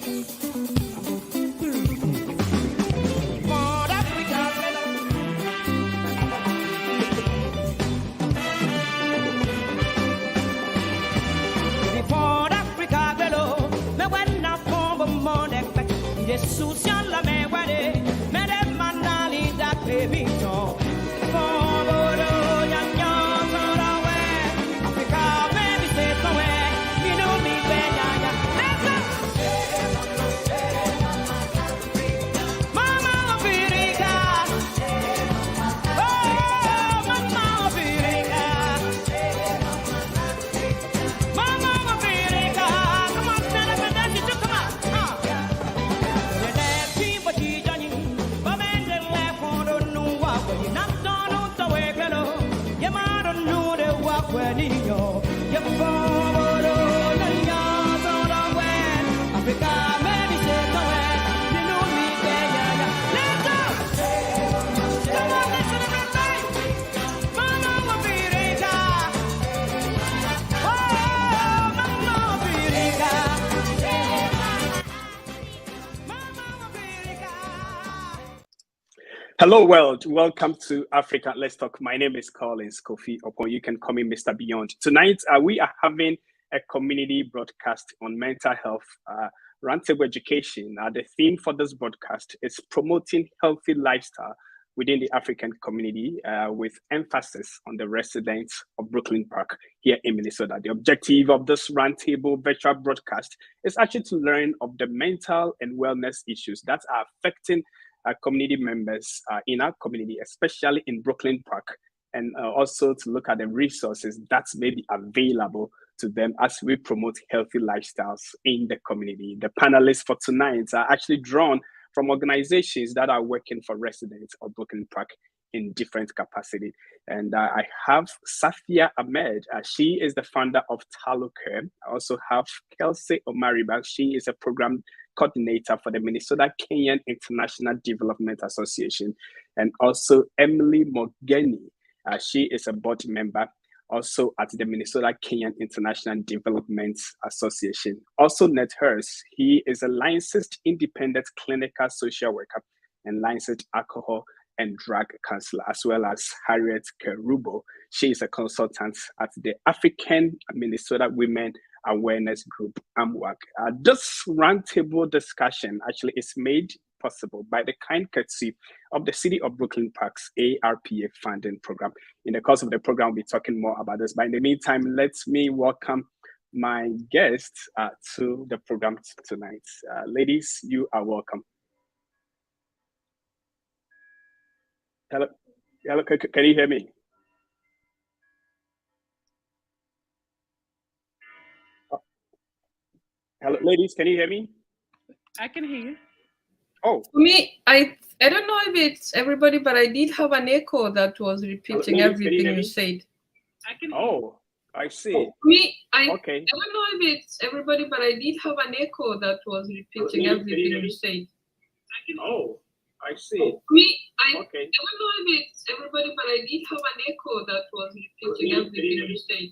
Jesus, la me wade, me de manali da baby to. For boro nyanya tora we, Africa baby say so we, you know me be nyanya. Mama Africa, oh Mama Africa, Mama Africa, come on, stand up and dance, you come on. Hello world, welcome to Africa Let's Talk. My name is Collins Kofi Opon. You can call me Mr. Beyond. Tonight we are having a community broadcast on mental health, roundtable education. The theme for this broadcast is promoting healthy lifestyle within the African community with emphasis on the residents of Brooklyn Park here in Minnesota. The objective of this roundtable virtual broadcast is actually to learn of the mental and wellness issues that are affecting community members in our community, especially in Brooklyn Park, and also to look at the resources that may be available to them as we promote healthy lifestyles in the community. The panelists for tonight are actually drawn from organizations that are working for residents of Brooklyn Park in different capacity. And I have Safia Ahmed. She is the founder of Talucare. I also have Kelsey Omariba. She is a program coordinator for the Minnesota Kenyan International Development Association. And also Emily Mogeni. She is a board member also at the Minnesota Kenyan International Development Association. Also Ned Hurst. He is a licensed independent clinical social worker and licensed alcohol and drug counselor, as well as Harriet Kerubo. She is a consultant at the African Minnesota Women Awareness Group, AMWAC. This roundtable discussion actually is made possible by the kind courtesy of the City of Brooklyn Park's ARPA funding program. In the course of the program, we'll be talking more about this. But in the meantime, let me welcome my guests to the program tonight. Ladies, you are welcome. Hello, can you hear me? Hello, ladies, can you hear me? I can hear you. Oh. For me, I don't know if it's everybody, but I did have an echo that was repeating everything you said. I can hear Oh, I see. For me, Okay. I don't know if it's everybody, but I did have an echo that was repeating everything you said. Oh, I see. For me, I Okay. don't know if it's everybody, but I did have an echo that was repeating everything you said.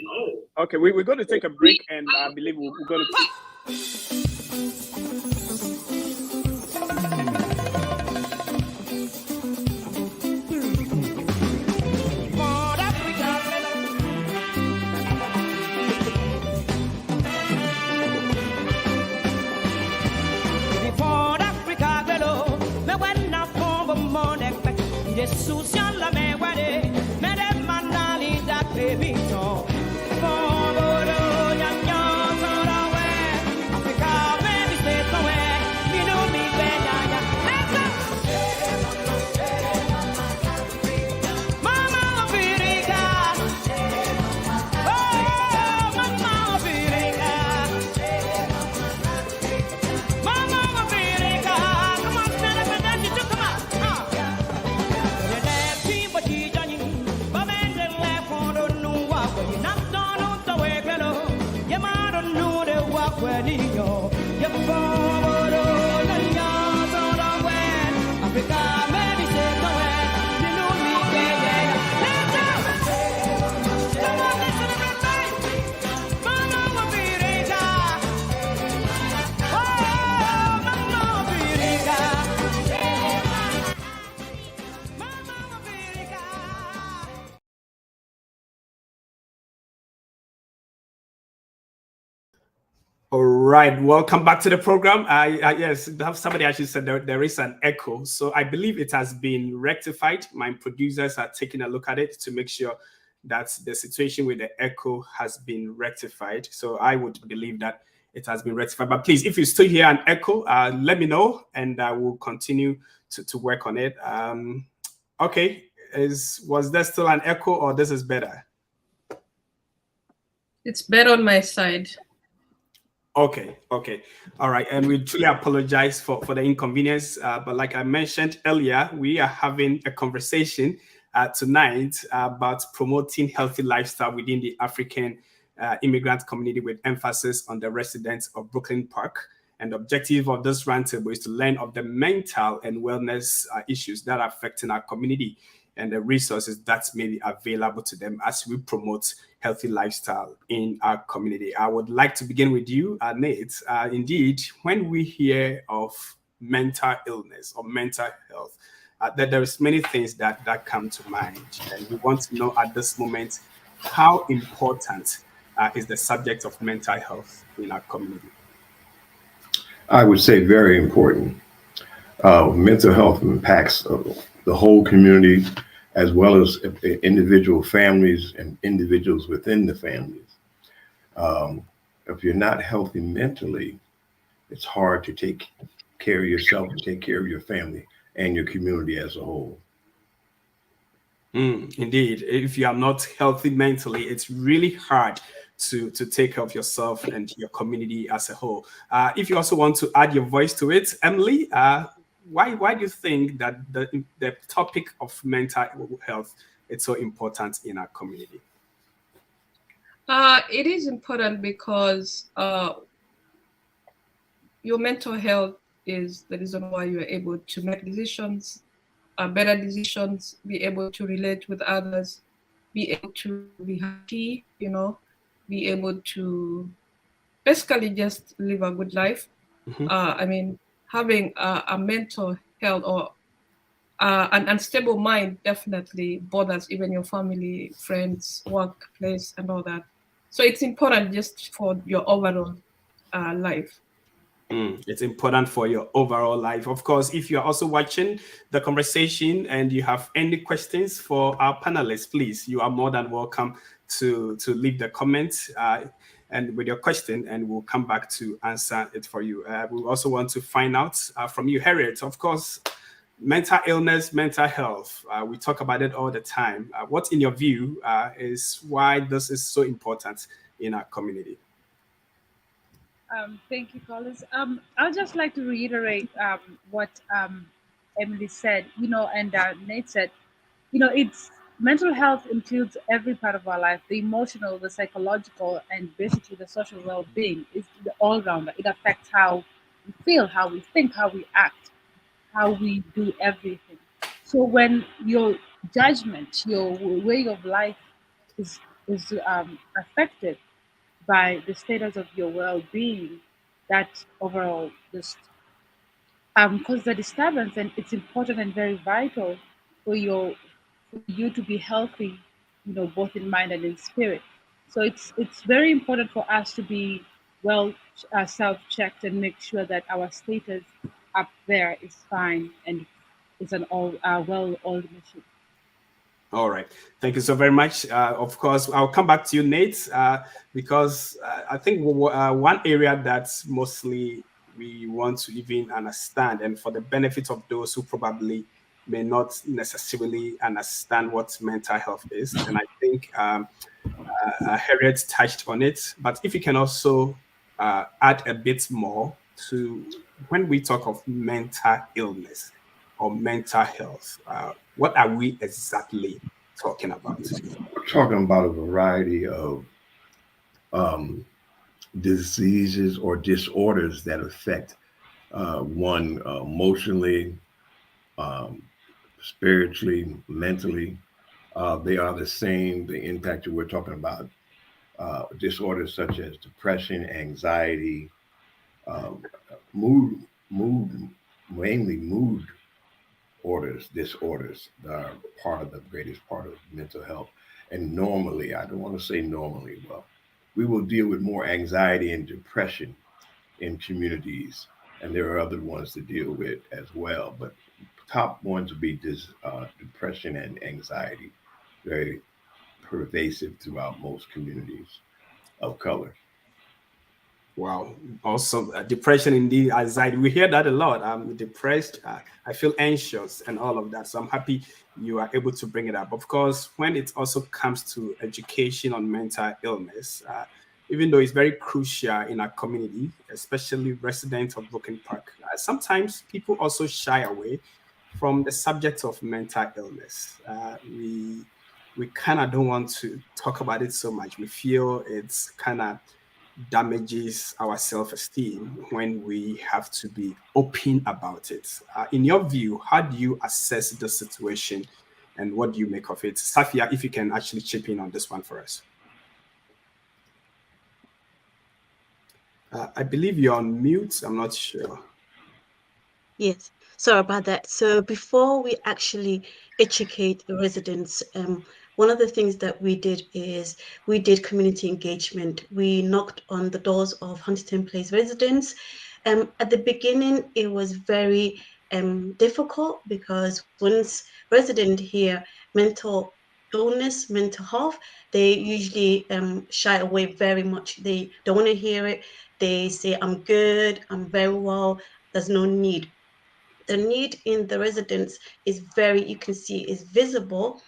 Oh. Okay, we're going to take a break, and I believe we're going to. Jesus, la me wade, me de manali da baby to. For boro nyanya tora we, Africa baby say so we, you know me be nyanya. Mama Africa, oh Mama Africa, Mama Africa, come on stand up and dance, you come on. Oh, All right, welcome back to the program. Yes, somebody actually said there is an echo, so I believe it has been rectified. My producers are taking a look at it to make sure that the situation with the echo has been rectified. So I would believe that it has been rectified. But please, if you still hear an echo, let me know, and I will continue to work on it. Okay, was there still an echo, or this is better? It's better on my side. Okay. All right. And we truly apologize for the inconvenience. But like I mentioned earlier, we are having a conversation tonight about promoting healthy lifestyle within the African immigrant community, with emphasis on the residents of Brooklyn Park. And the objective of this roundtable is to learn of the mental and wellness issues that are affecting our community and the resources that may be available to them as we promote healthy lifestyle in our community. I would like to begin with you, Nate. Indeed, when we hear of mental illness or mental health, that there's many things that come to mind. And we want to know at this moment, how important is the subject of mental health in our community? I would say very important. Mental health impacts the whole community, as well as individual families and individuals within the families. If you're not healthy mentally, it's hard to take care of yourself and take care of your family and your community as a whole. Indeed, if you are not healthy mentally, it's really hard to take care of yourself and your community as a whole. If you also want to add your voice to it, Emily, why do you think that the topic of mental health is so important in our community? It is important because your mental health is the reason why you are able to make decisions, better decisions, be able to relate with others, be able to be happy, be able to basically just live a good life. I mean, having a mental health or an unstable mind definitely bothers even your family, friends, workplace, and all that. So it's important just for your overall life. It's important for your overall life. Of course, if you're also watching the conversation and you have any questions for our panelists, please, you are more than welcome to leave the comments and with your question, and we'll come back to answer it for you. We also want to find out from you, Harriet. Of course, mental illness, mental health, we talk about it all the time. What, in your view, is why this is so important in our community? Thank you, Collins. I'd just like to reiterate what Emily said, and Nate said. It's mental health includes every part of our life: the emotional, the psychological, and basically the social well-being. It's the all-rounder. It affects how we feel, how we think, how we act, how we do everything. So when your judgment, your way of life is affected by the status of your well-being, that overall just cause the disturbance, and it's important and very vital for you to be healthy, both in mind and in spirit. So it's very important for us to be well self-checked and make sure that our status up there is fine and it's an all well-oiled machine. All right. Thank you so very much. Of course, I'll come back to you, Nate, because I think one area that's mostly we want to even understand, and for the benefit of those who probably may not necessarily understand what mental health is. And I think Harriet touched on it, but if you can also add a bit more to when we talk of mental illness or mental health, what are we exactly talking about? We're talking about a variety of diseases or disorders that affect one emotionally, spiritually, mentally. They are the same. The impact that we're talking about disorders such as depression, anxiety, um, mood, mainly mood disorders are part of the greatest part of mental health. And normally, I don't want to say normally, but we will deal with more anxiety and depression in communities, and there are other ones to deal with as well. But top ones would be depression and anxiety, very pervasive throughout most communities of color. Wow, awesome. Depression, indeed, anxiety. We hear that a lot. I'm depressed. I feel anxious and all of that. So I'm happy you are able to bring it up. Of course, when it also comes to education on mental illness, even though it's very crucial in our community, especially residents of Brooklyn Park, sometimes people also shy away from the subject of mental illness. We kind of don't want to talk about it so much. We feel it's kind of damages our self-esteem when we have to be open about it. In your view, how do you assess the situation and what do you make of it? Safia, if you can actually chip in on this one for us. I believe you're on mute. I'm not sure. Yes, sorry about that. So before we actually educate the residents, one of the things that we did is we did community engagement. We knocked on the doors of Huntington Place residents. At the beginning, it was very difficult because once resident hear mental illness, mental health, they usually shy away very much. They don't want to hear it. They say, I'm good, I'm very well, there's no need. The need in the residents is very, you can see, is visible.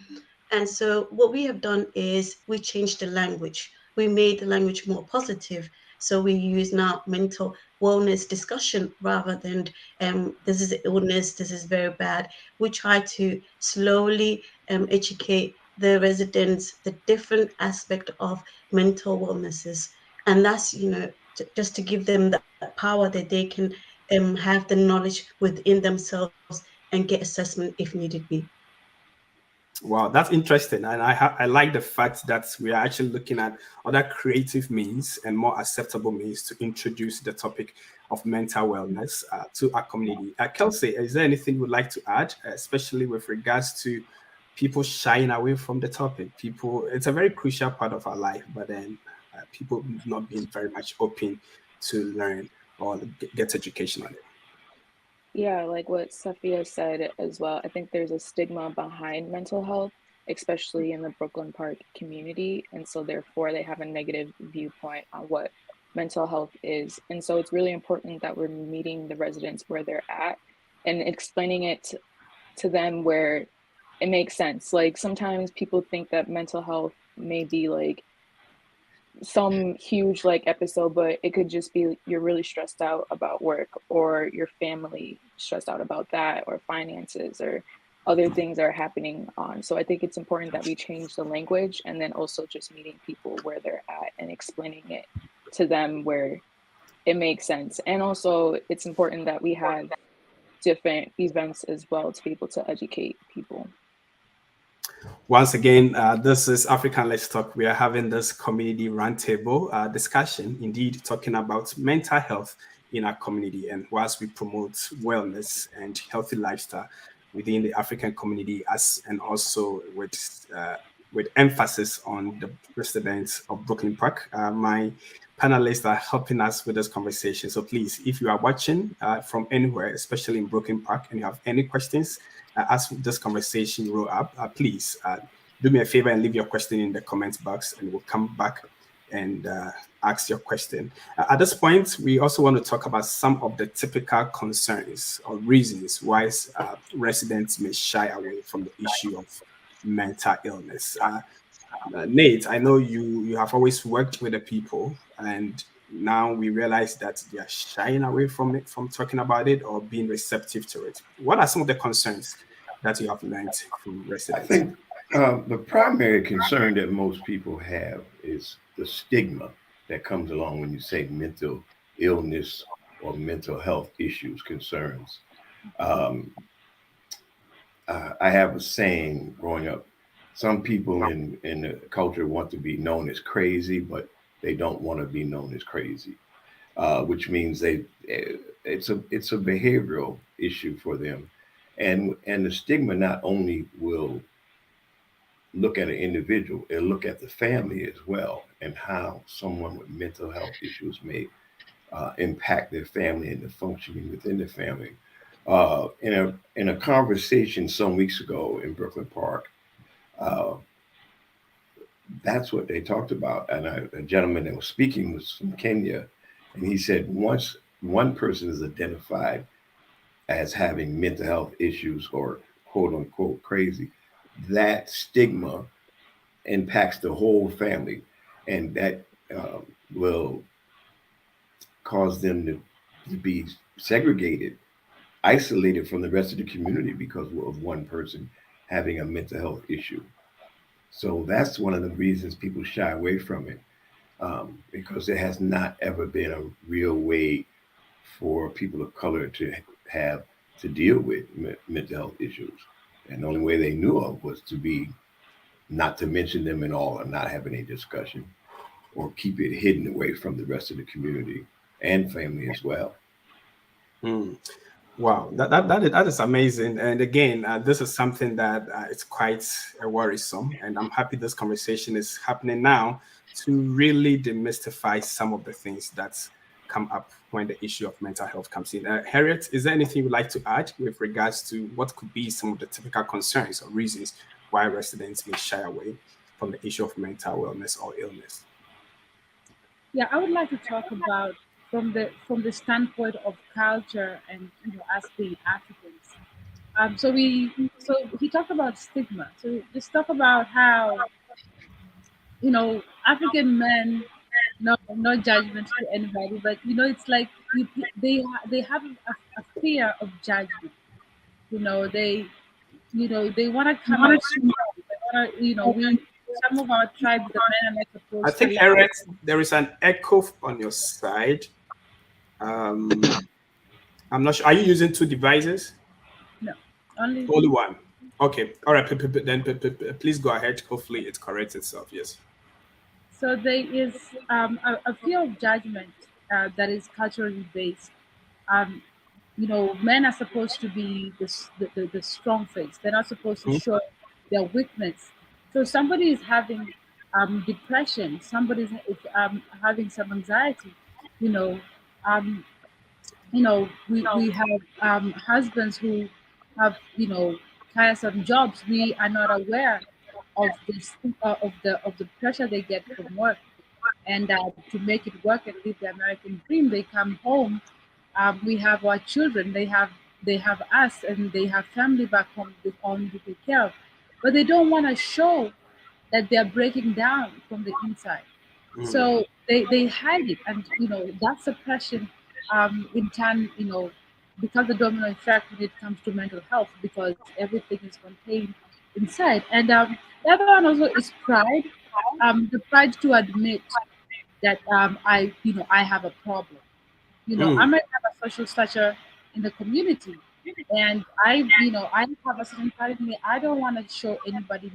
And so what we have done is we changed the language. We made the language more positive. So we use now mental wellness discussion rather than this is illness, this is very bad. We try to slowly educate the residents the different aspect of mental wellnesses. And that's, just to give them that power that they can have the knowledge within themselves and get assessment if needed be. Wow, that's interesting, and I like the fact that we are actually looking at other creative means and more acceptable means to introduce the topic of mental wellness to our community. Kelsey, is there anything you would like to add, especially with regards to people shying away from the topic? People, it's a very crucial part of our life, but then people not being very much open to learn or get education on it. Yeah, like what Safia said as well. I think there's a stigma behind mental health, especially in the Brooklyn Park community. And so, therefore, they have a negative viewpoint on what mental health is. And so, it's really important that we're meeting the residents where they're at and explaining it to them where it makes sense. Like, sometimes people think that mental health may be like some huge like episode, but it could just be you're really stressed out about work, or your family stressed out about that, or finances, or other things are happening on. So I think it's important that we change the language, and then also just meeting people where they're at and explaining it to them where it makes sense. And also it's important that we have different events as well to be able to educate people. Once again, this is African Let's Talk. We are having this community roundtable discussion, indeed talking about mental health in our community, and whilst we promote wellness and healthy lifestyle within the African community, as and also with emphasis on the residents of Brooklyn Park. My panelists are helping us with this conversation. So please, if you are watching from anywhere, especially in Brooklyn Park, and you have any questions, as this conversation roll up, please do me a favor and leave your question in the comments box, and we'll come back and ask your question. At this point, we also want to talk about some of the typical concerns or reasons why residents may shy away from the issue of mental illness. Nate, I know you have always worked with the people, and now we realize that they are shying away from it, from talking about it or being receptive to it. What are some of the concerns that you have learned from I residents? think the primary concern that most people have is the stigma that comes along when you say mental illness or mental health issues, concerns. Um, I have a saying growing up. Some people in the culture want to be known as crazy, but they don't want to be known as crazy, which means it's a behavioral issue for them, and the stigma not only will look at an individual, it'll look at the family as well, and how someone with mental health issues may impact their family and the functioning within the family. In a conversation some weeks ago in Brooklyn Park, uh, that's what they talked about. And a gentleman that was speaking was from Kenya, and he said once one person is identified as having mental health issues or quote unquote crazy, that stigma impacts the whole family, and that will cause them to be segregated, isolated from the rest of the community because of one person having a mental health issue. So that's one of the reasons people shy away from it, because there has not ever been a real way for people of color to have to deal with mental health issues. And the only way they knew of was to be not to mention them at all or not have any discussion or keep it hidden away from the rest of the community and family as well. Hmm. Wow, that is amazing. And again, this is something that it's quite worrisome. And I'm happy this conversation is happening now to really demystify some of the things that come up when the issue of mental health comes in. Harriet, is there anything you'd like to add with regards to what could be some of the typical concerns or reasons why residents may shy away from the issue of mental wellness or illness? Yeah, I would like to talk about from the standpoint of culture and us being Africans. So he talked about stigma. So just talk about how African men, no judgment to anybody, but it's like they have a fear of judgment. They they want to come out strong. They want to we some of our tribes, the men are not I supposed to think, Harriet, there is an echo on your side. Um, I'm not sure. Are you using two devices? no only. Only one. Okay. All right. Then please go ahead. Hopefully it corrects itself. Yes. So there is a fear of judgment that is culturally based. Um, Men are supposed to be the strong face. They're not supposed to Mhm. show their weakness. So somebody is having depression. Somebody is having some anxiety. You know, um, we have husbands who have tiresome jobs. We are not aware of this of the pressure they get from work, and to make it work and live the American dream, they come home. We have our children. They have us, and they have family back home to take care of, but they don't want to show that they're breaking down from the inside. Mm. So they hide it, and that suppression, in turn, becomes a domino effect when it comes to mental health because everything is contained inside. And the other one also is pride, the pride to admit that I have a problem. I Mm. might have a social stature in the community, and I have a certain part of me. I don't want to show anybody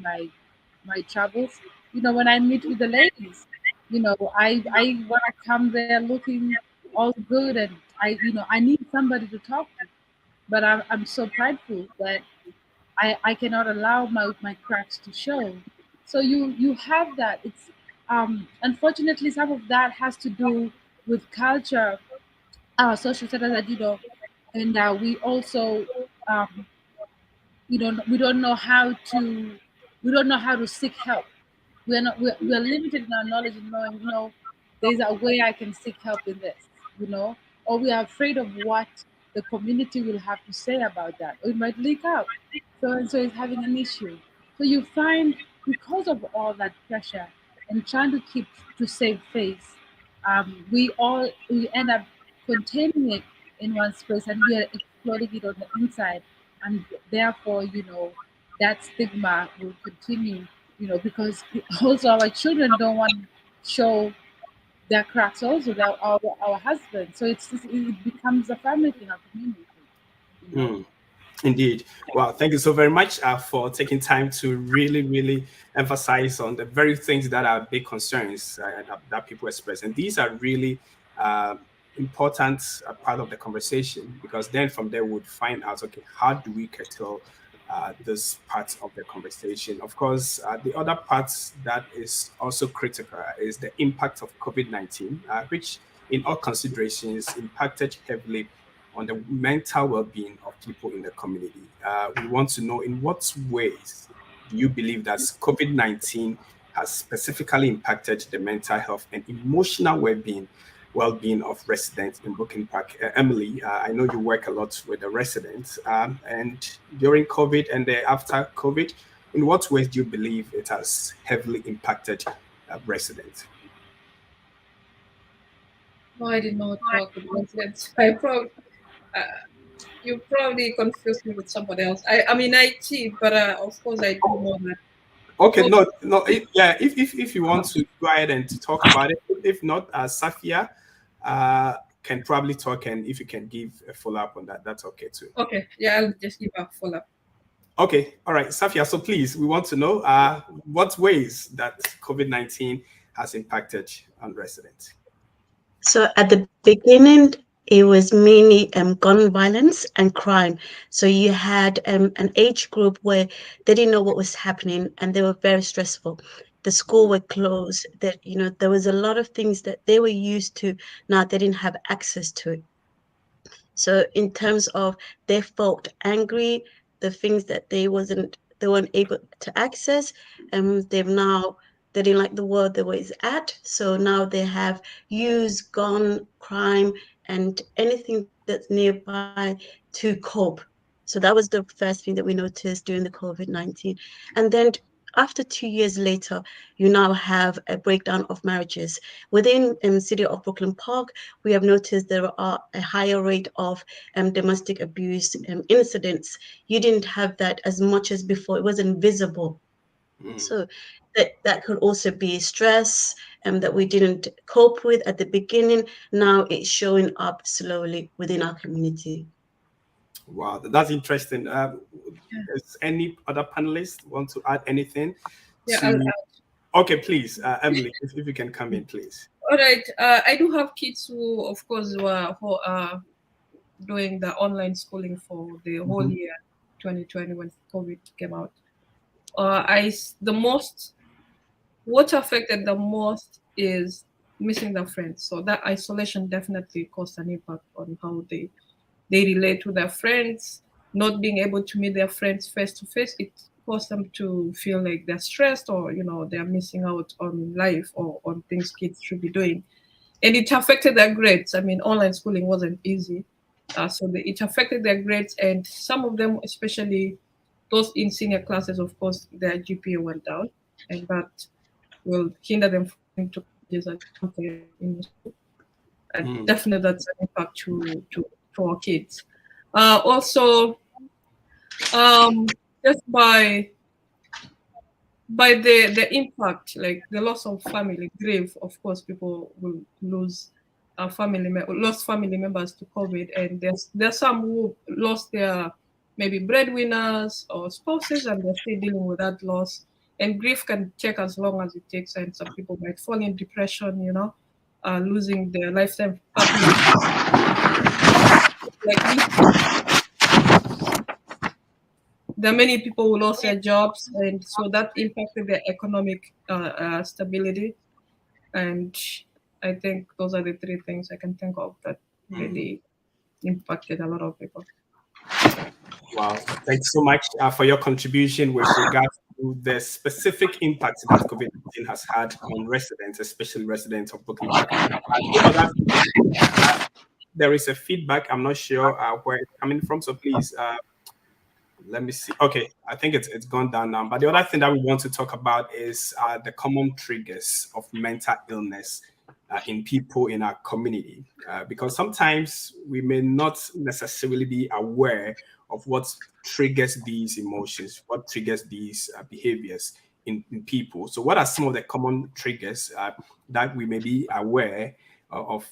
my troubles. When I meet with the ladies, I want to come there looking all good, and I need somebody to talk to. But I'm so prideful that I cannot allow my cracks to show. So you have that. It's unfortunately some of that has to do with culture, our social status, that and we also um, we don't know how to seek help. We're limited in our knowledge and knowing, there's a way I can seek help in this, or we are afraid of what the community will have to say about that, or it might leak out. So and so is having an issue. So you find, because of all that pressure and trying to save face, we end up containing it in one space, and we are exploding it on the inside, and therefore that stigma will continue, because also our children don't want to show their cracks, also our husbands. So it becomes a family thing, a community thing. Mm. Indeed. Wow. Thank you so very much for taking time to really, really emphasize on the very things that are big concerns that people express. And these are really uh, important part of the conversation, because then from there we would find out, okay, how do we curtail this part of the conversation? Of course, the other part that is also critical is the impact of COVID-19, which in all considerations, impacted heavily on the mental well-being of people in the community. We want to know, in what ways do you believe that COVID-19 has specifically impacted the mental health and emotional well-being of residents in Brooklyn Park? Emily, I know you work a lot with the residents, and during COVID and after COVID, in what ways do you believe it has heavily impacted residents? No, I did not work with residents. I probably you probably confused me with somebody else. I'm in IT, but of course I do know that. Okay, no, no, yeah. If you want to go ahead and to talk about it, if not, Safia can probably talk, and if you can give a follow up on that, that's okay too. Okay, yeah, I'll just give a follow up. Okay, all right, Safia. So please, we want to know what ways that COVID-19 has impacted on residents. So at the beginning, it was mainly gun violence and crime. So you had an age group where they didn't know what was happening and they were very stressful. The school were closed. That there was a lot of things that they were used to. Now they didn't have access to it. So in terms of they felt angry, the things that they weren't able to access, they didn't like the world the way it's at. So now they have used gun, crime, and anything that's nearby to cope. So that was the first thing that we noticed during the COVID-19. And then after 2 years later, you now have a breakdown of marriages. Within the city of Brooklyn Park, we have noticed there are a higher rate of domestic abuse incidents. You didn't have that as much as before. It wasn't visible. So that could also be stress that we didn't cope with at the beginning. Now it's showing up slowly within our community. Wow, that's interesting. Does any other panelists want to add anything? Yeah, Okay, please, Emily, if you can come in, please. All right. I do have kids who, of course, who are doing the online schooling for the whole year 2020 when COVID came out. What affected the most is missing their friends. So that isolation definitely caused an impact on how they relate to their friends. Not being able to meet their friends face to face, it caused them to feel like they're stressed, or they're missing out on life or on things kids should be doing, and it affected their grades. I mean, online schooling wasn't easy, it affected their grades, and some of them, especially those in senior classes, of course, their GPA went down, and that will hinder them from going to colleges in school. And definitely, that's an impact to our kids. Also, just by the impact, like the loss of family, grief, of course, people will lose lost family members to COVID, and there's some who lost their maybe breadwinners or spouses, and they're still dealing with that loss. And grief can take as long as it takes, and some people might fall in depression, losing their lifetime partner. There are many people who lost their jobs, and so that impacted their economic stability. And I think those are the three things I can think of that really impacted a lot of people. Wow, thanks so much for your contribution with regards to the specific impact that COVID-19 has had on residents, especially residents of Brooklyn Park. There is a feedback. I'm not sure where it's coming from, so please let me see. Okay, I think it's gone down now. But the other thing that we want to talk about is the common triggers of mental illness in people in our community, because sometimes we may not necessarily be aware of what triggers these emotions, what triggers these behaviors in people. So what are some of the common triggers that we may be aware of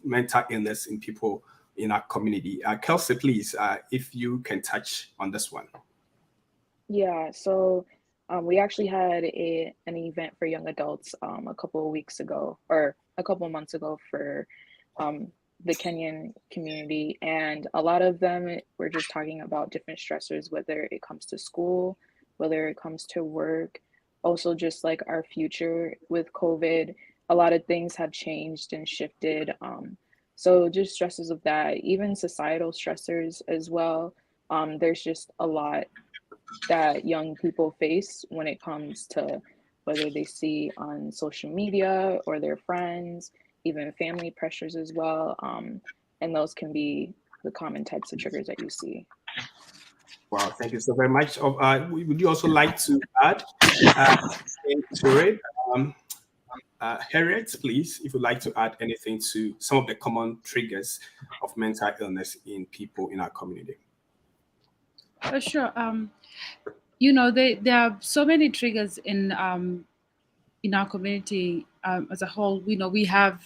mental illness in people in our community? Kelsey, please, if you can touch on this one. Yeah, so we actually had an event for young adults a couple of weeks ago, or a couple of months ago, for the Kenyan community, and a lot of them were just talking about different stressors, whether it comes to school, whether it comes to work, also just like our future with COVID, a lot of things have changed and shifted. So just stresses of that, even societal stressors as well. There's just a lot that young people face when it comes to whether they see on social media or their friends, even family pressures as well. And those can be the common types of triggers that you see. Wow, thank you so very much. Would you also like to add to it? Harriet, please, if you'd like to add anything to some of the common triggers of mental illness in people in our community. Sure. There are so many triggers in our community as a whole. We have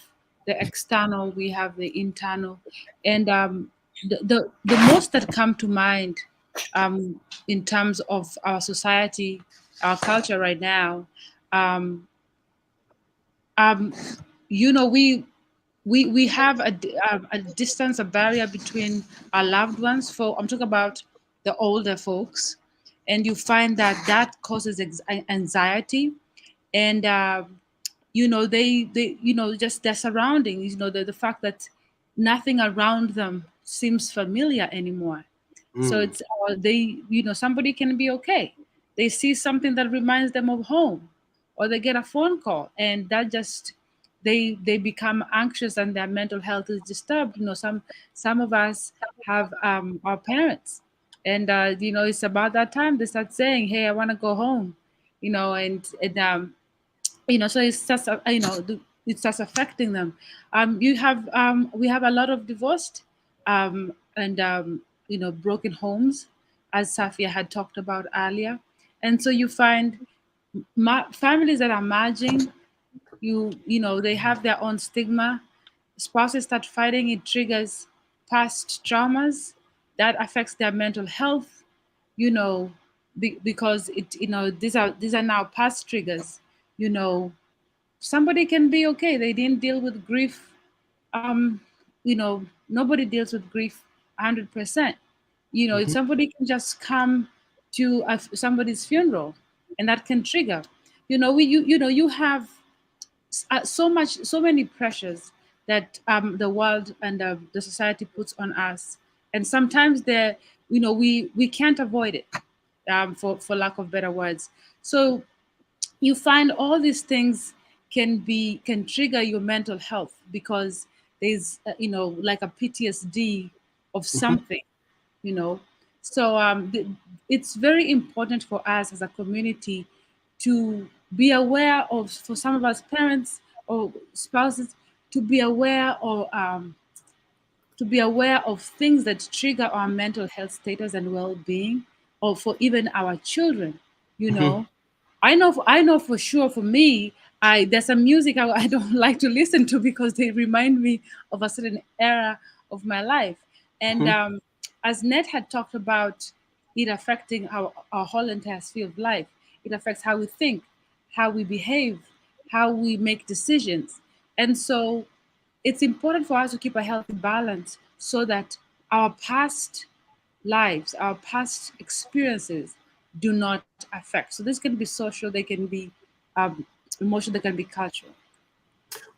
the external, we have the internal, and the most that come to mind in terms of our society, our culture right now. We have a distance, a barrier between our loved ones. I'm talking about the older folks, and you find that causes anxiety, and they just their surroundings. The fact that nothing around them seems familiar anymore. So it's somebody can be okay. They see something that reminds them of home, or they get a phone call, and that just they become anxious and their mental health is disturbed. Some of us have our parents, and it's about that time they start saying, "Hey, I want to go home," and so it's just it starts affecting them. We have a lot of divorced and broken homes, as Safia had talked about earlier, and so you find families that are merging. They have their own stigma. Spouses start fighting. It triggers past traumas that affects their mental health. Because these are now past triggers. Somebody can be okay. They didn't deal with grief. Nobody deals with grief 100%. Somebody can just come to somebody's funeral, and that can trigger. You have so many pressures that the world and the society puts on us, and sometimes we can't avoid it, for lack of better words. So you find all these things can trigger your mental health because there's like a PTSD of something. So it's very important for us as a community to be aware of, for some of us parents or spouses, to be aware of things that trigger our mental health status and well-being, or for even our children. I know for sure, for me, there's some music I don't like to listen to because they remind me of a certain era of my life. And as Ned had talked about, it affecting our whole entire sphere of life. It affects how we think, how we behave, how we make decisions. And so it's important for us to keep a healthy balance so that our past lives, our past experiences do not affect. So this can be social, they can be emotional, they can be cultural.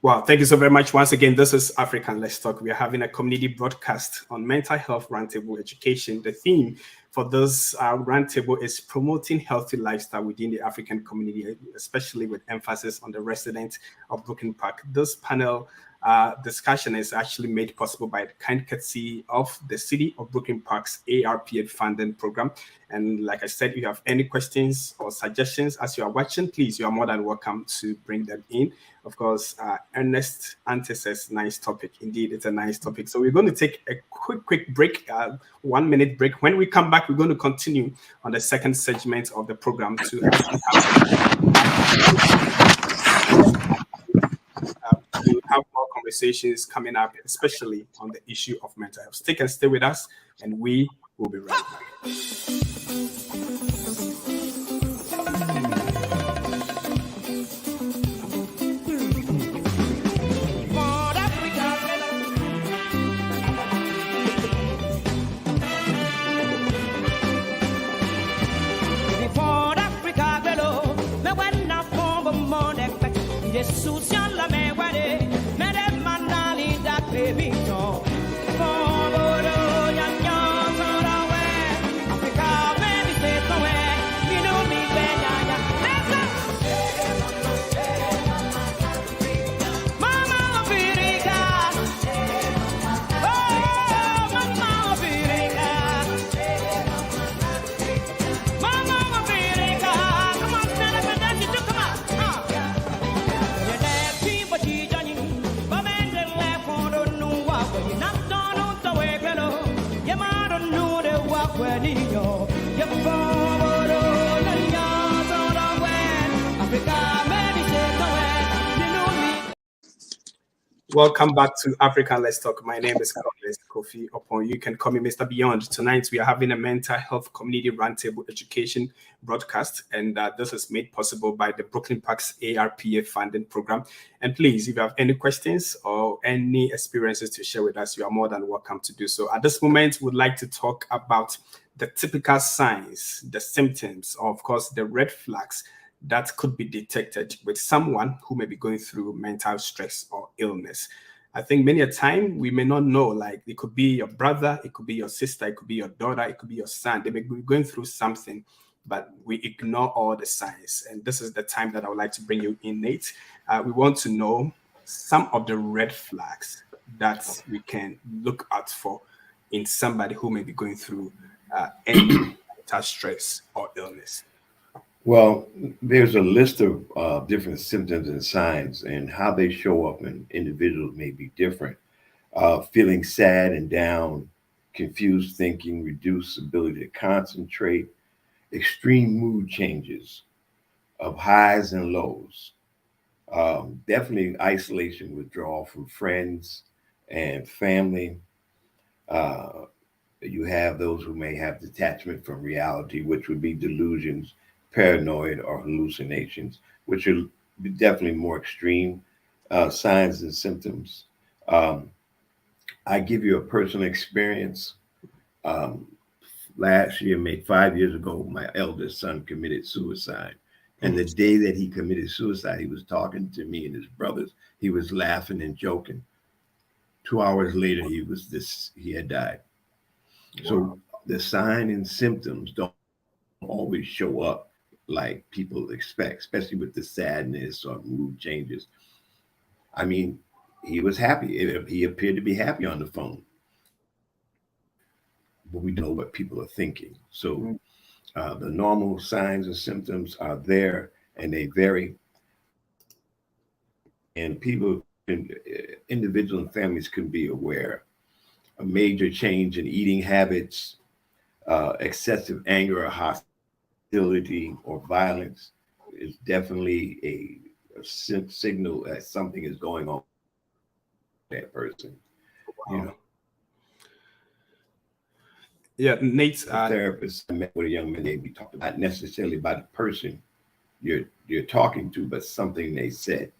Wow, thank you so very much. Once again, this is African Let's Talk. We are having a community broadcast on mental health roundtable education. The theme for this roundtable is promoting healthy lifestyle within the African community, especially with emphasis on the residents of Brooklyn Park. This panel discussion is actually made possible by the kind courtesy of the City of Brooklyn Park's ARPA funding program. And like I said, if you have any questions or suggestions as you are watching, please, you are more than welcome to bring them in. Of course, Ernest Ante says, nice topic. Indeed, it's a nice topic. So we're going to take a quick break, 1 minute break. When we come back, we're going to continue on the second segment of the program to have more conversations coming up, especially on the issue of mental health. Stick and stay with us, and we will be right back. Jesús ya la me Welcome back to African Let's Talk. My name is Kofi Opon. You can call me Mr. Beyond. Tonight we are having a mental health community roundtable education broadcast, and this is made possible by the Brooklyn Parks ARPA funding program. And please, if you have any questions or any experiences to share with us, you are more than welcome to do so. At this moment, we'd like to talk about the typical signs, the symptoms, or of course, the red flags that could be detected with someone who may be going through mental stress or illness. I think many a time we may not know, like it could be your brother, it could be your sister, it could be your daughter, it could be your son. They may be going through something, but we ignore all the signs. And this is the time that I would like to bring you in, Nate. We want to know some of the red flags that we can look out for in somebody who may be going through any mental stress or illness. Well, there's a list of different symptoms and signs, and how they show up in individuals may be different. Feeling sad and down, confused thinking, reduced ability to concentrate, extreme mood changes of highs and lows, definitely isolation, withdrawal from friends and family. You have those who may have detachment from reality, which would be delusions, paranoid, or hallucinations, which are definitely more extreme signs and symptoms. I give you a personal experience. Last year, 5 years ago, my eldest son committed suicide. And the day that he committed suicide, he was talking to me and his brothers. He was laughing and joking. 2 hours later, he had died. Wow. So the sign and symptoms don't always show up like people expect, especially with the sadness or mood changes. I mean, he was happy. He appeared to be happy on the phone, but we don't know what people are thinking. So the normal signs and symptoms are there, and they vary. And individuals and families can be aware. A major change in eating habits, excessive anger or hostility or violence is definitely a signal that something is going on with that person. Wow. You know. Yeah, Nate. A therapist, I met with a young man. They be talking not necessarily about the person you're talking to, but something they said.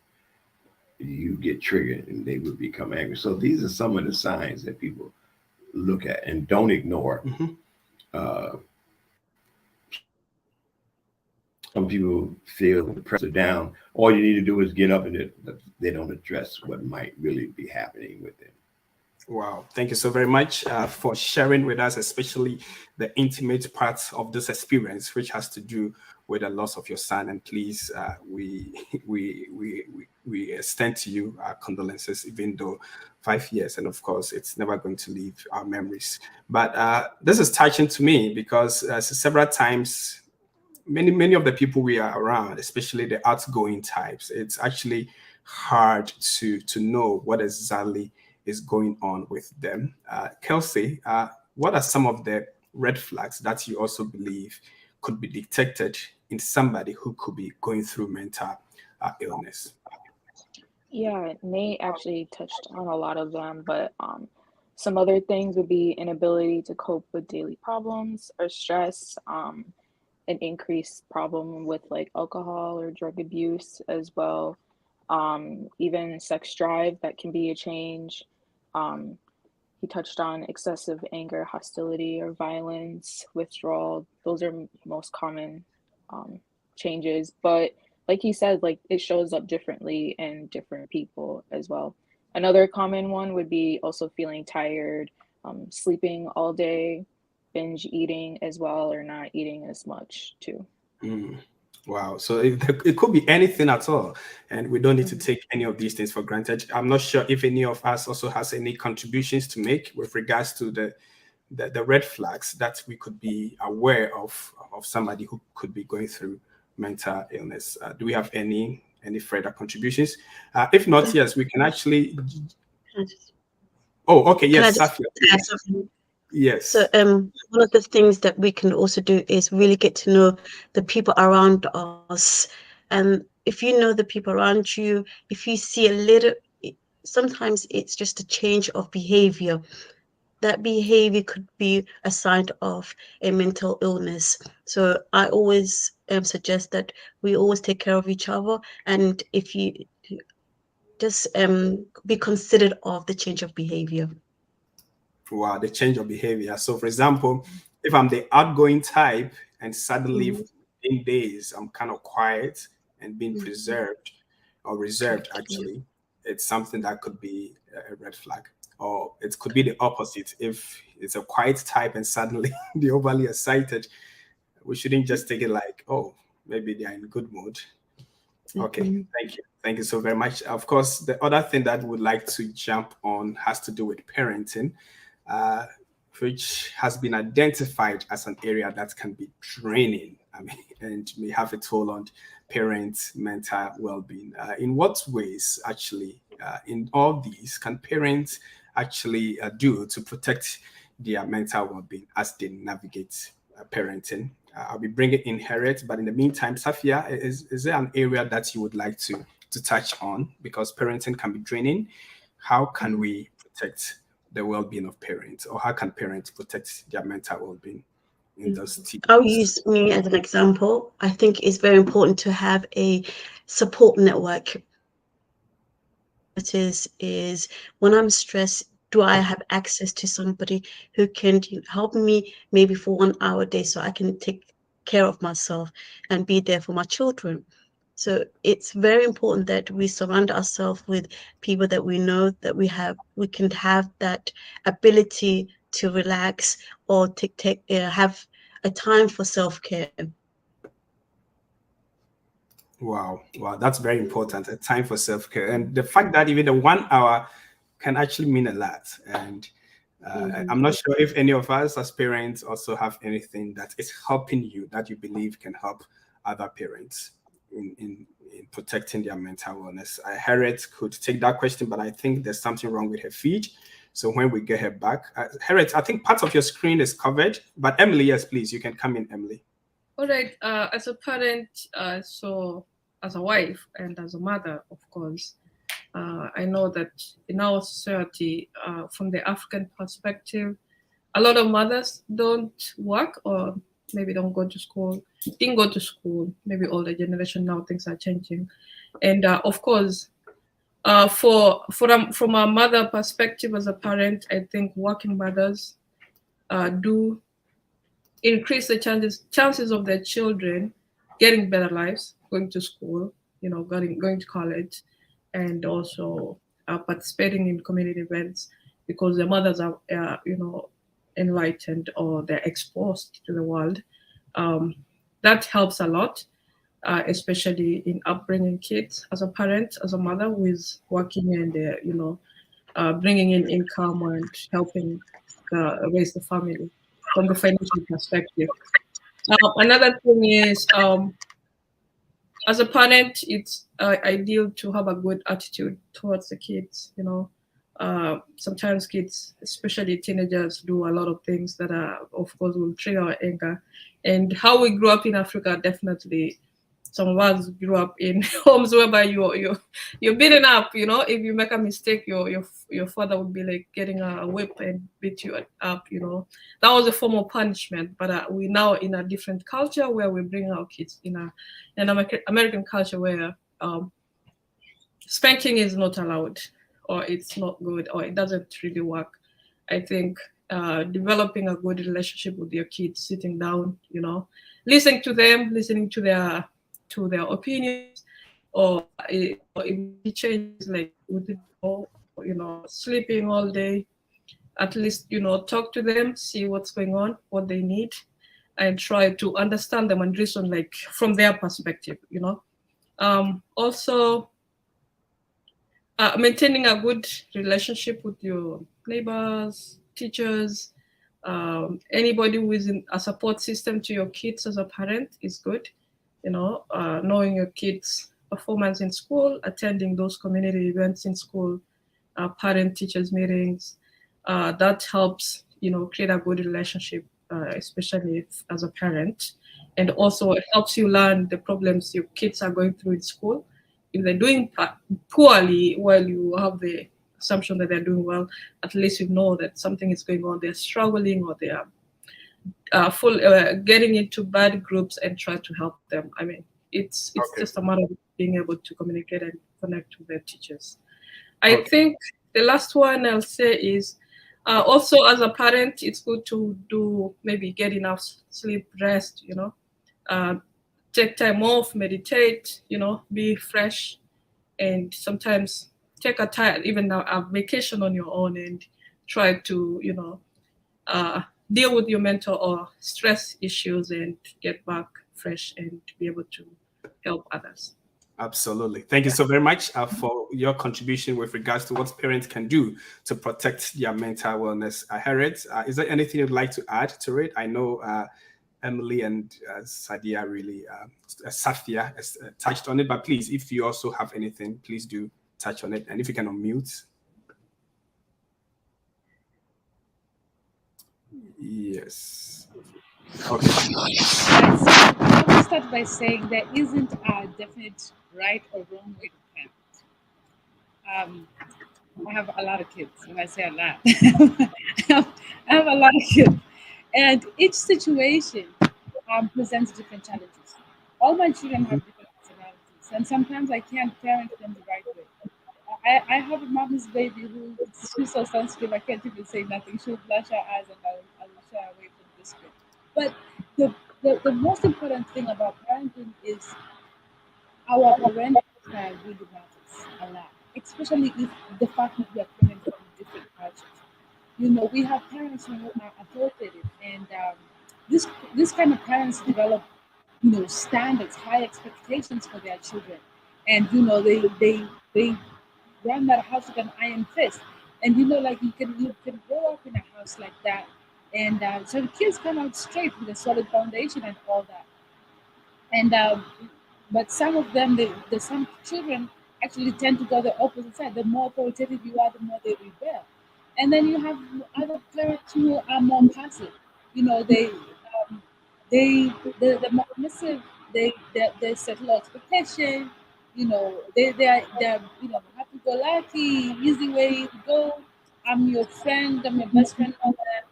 You get triggered and they would become angry. So these are some of the signs that people look at and don't ignore. Some people feel depressed or down. All you need to do is get up, and they don't address what might really be happening with them. Wow. Thank you so very much for sharing with us, especially the intimate parts of this experience, which has to do with the loss of your son. And please, we extend to you our condolences, even though 5 years, and of course, it's never going to leave our memories. But this is touching to me because several times, many of the people we are around, especially the outgoing types, it's actually hard to know what exactly is going on with them. Kelsey, what are some of the red flags that you also believe could be detected in somebody who could be going through mental illness? Yeah, Nate actually touched on a lot of them, but some other things would be inability to cope with daily problems or stress, an increased problem with like alcohol or drug abuse as well, even sex drive, that can be a change. He touched on excessive anger, hostility, or violence, withdrawal. Those are most common changes. But like he said, like it shows up differently in different people as well. Another common one would be also feeling tired, sleeping all day, binge eating as well, or not eating as much too. Wow. So it could be anything at all. And we don't need to take any of these things for granted. I'm not sure if any of us also has any contributions to make with regards to the red flags that we could be aware of somebody who could be going through mental illness. Do we have any further contributions? If not, yes, we can actually. Oh, okay. Yes, Safia. Yes. So one of the things that we can also do is really get to know the people around us. And if you know the people around you, if you see a little, sometimes it's just a change of behavior. That behavior could be a sign of a mental illness. So I always suggest that we always take care of each other. And if you just be considerate of the change of behavior. Wow, the change of behavior. So, for example, if I'm the outgoing type and suddenly Mhm, in days I'm kind of quiet and being mhm. preserved or reserved, Correct. Yeah. actually, it's something that could be a red flag. Or it could be the opposite. If it's a quiet type and suddenly they're overly excited, we shouldn't just take it like, oh, maybe they're in good mood. Okay, Mhm, thank you. Thank you so very much. Of course, the other thing that would like to jump on has to do with parenting, uh, which has been identified as an area that can be draining. I mean, and may have a toll on parents' mental well-being. In what ways, actually, in all these, can parents actually do to protect their mental well-being as they navigate parenting? I'll be bringing in Harriet, but in the meantime, Safia, is there an area that you would like to touch on? Because parenting can be draining. How can mhm. we protect the well-being of parents, or how can parents protect their mental well-being in those I'll situations? use me as an example. I think it's very important to have a support network. Is when I'm stressed, do I have access to somebody who can help me maybe for 1 hour a day so I can take care of myself and be there for my children? So it's very important that we surround ourselves with people that we know that we can have that ability to relax or have a time for self-care. Wow, that's very important. A time for self-care, and the fact that even the 1 hour can actually mean a lot. And Mhm. I'm not sure if any of us as parents also have anything that is helping you that you believe can help other parents in protecting their mental wellness. Harriet could take that question, but I think there's something wrong with her feed. So when we get her back, Harriet, I think part of your screen is covered, but Emily, yes, please, you can come in, Emily. All right. As a parent, so as a wife and as a mother, of course, I know that in our society, from the African perspective, a lot of mothers don't work or maybe don't go to school, didn't go to school. Maybe older generation now things are changing, and of course, from a mother perspective as a parent, I think working mothers do increase the chances of their children getting better lives, going to school, going to college, and also participating in community events because their mothers are, enlightened or they're exposed to the world. Um, that helps a lot, especially in upbringing kids. As a parent, as a mother who is working and bringing in income and helping raise the family from the financial perspective. Another thing is, as a parent, it's ideal to have a good attitude towards the kids. Sometimes kids, especially teenagers, do a lot of things that are, of course, will trigger our anger. And how we grew up in Africa definitely some of us grew up in homes whereby you're beaten up. If you make a mistake, your father would be like getting a whip and beat you up. That was a form of punishment. But we now in a different culture where we bring our kids in an American culture where spanking is not allowed, or it's not good, or it doesn't really work. I think developing a good relationship with your kids, sitting down, listening to them, listening to their opinions, or if he changes like with it all, sleeping all day, at least talk to them, see what's going on, what they need, and try to understand them and reason like from their perspective. Also maintaining a good relationship with your neighbors, teachers, anybody who is in a support system to your kids as a parent is good. Knowing your kids' performance in school, attending those community events in school, parent teachers meetings, that helps create a good relationship, especially as a parent. And also it helps you learn the problems your kids are going through in school. If they're doing poorly, while you have the assumption that they're doing well, at least you know that something is going on. They're struggling, or they are getting into bad groups, and try to help them. I mean, it's just a matter of being able to communicate and connect with their teachers. I think the last one I'll say is also, as a parent, it's good to maybe get enough sleep, rest, take time off, meditate, be fresh, and sometimes take even a vacation on your own, and try to, deal with your mental or stress issues and get back fresh and be able to help others. Absolutely. Thank you so very much for your contribution with regards to what parents can do to protect their mental wellness. Harriet, is there anything you'd like to add to it? I know Emily and Safia touched on it, but please, if you also have anything, please do touch on it. And if you can unmute. Yes. Okay. I will start by saying there isn't a definite right or wrong way to parent. I have a lot of kids. When I say a lot, I have a lot of kids, and each situation presents different challenges. All my children have different personalities, and sometimes I can't parent them the right way. I have a mama's baby who she's so sensitive. I can't even say nothing. She'll flash her eyes, and I will shy away from this bit. But the most important thing about parenting is our parental style really matters a lot, especially if the fact that we are coming from different cultures. We have parents who are authoritative, and this kind of parents develop, standards, high expectations for their children, and they run that house with an iron fist. And like you can grow up in a house like that, and so the kids come out straight with a solid foundation and all that. And but some of them, some children actually tend to go the opposite side. The more authoritative you are, the more they rebel. And then you have other parents who are more passive. They more permissive. They set low expectation. They're happy go lucky, easy way to go. I'm your friend. I'm your best friend. All that.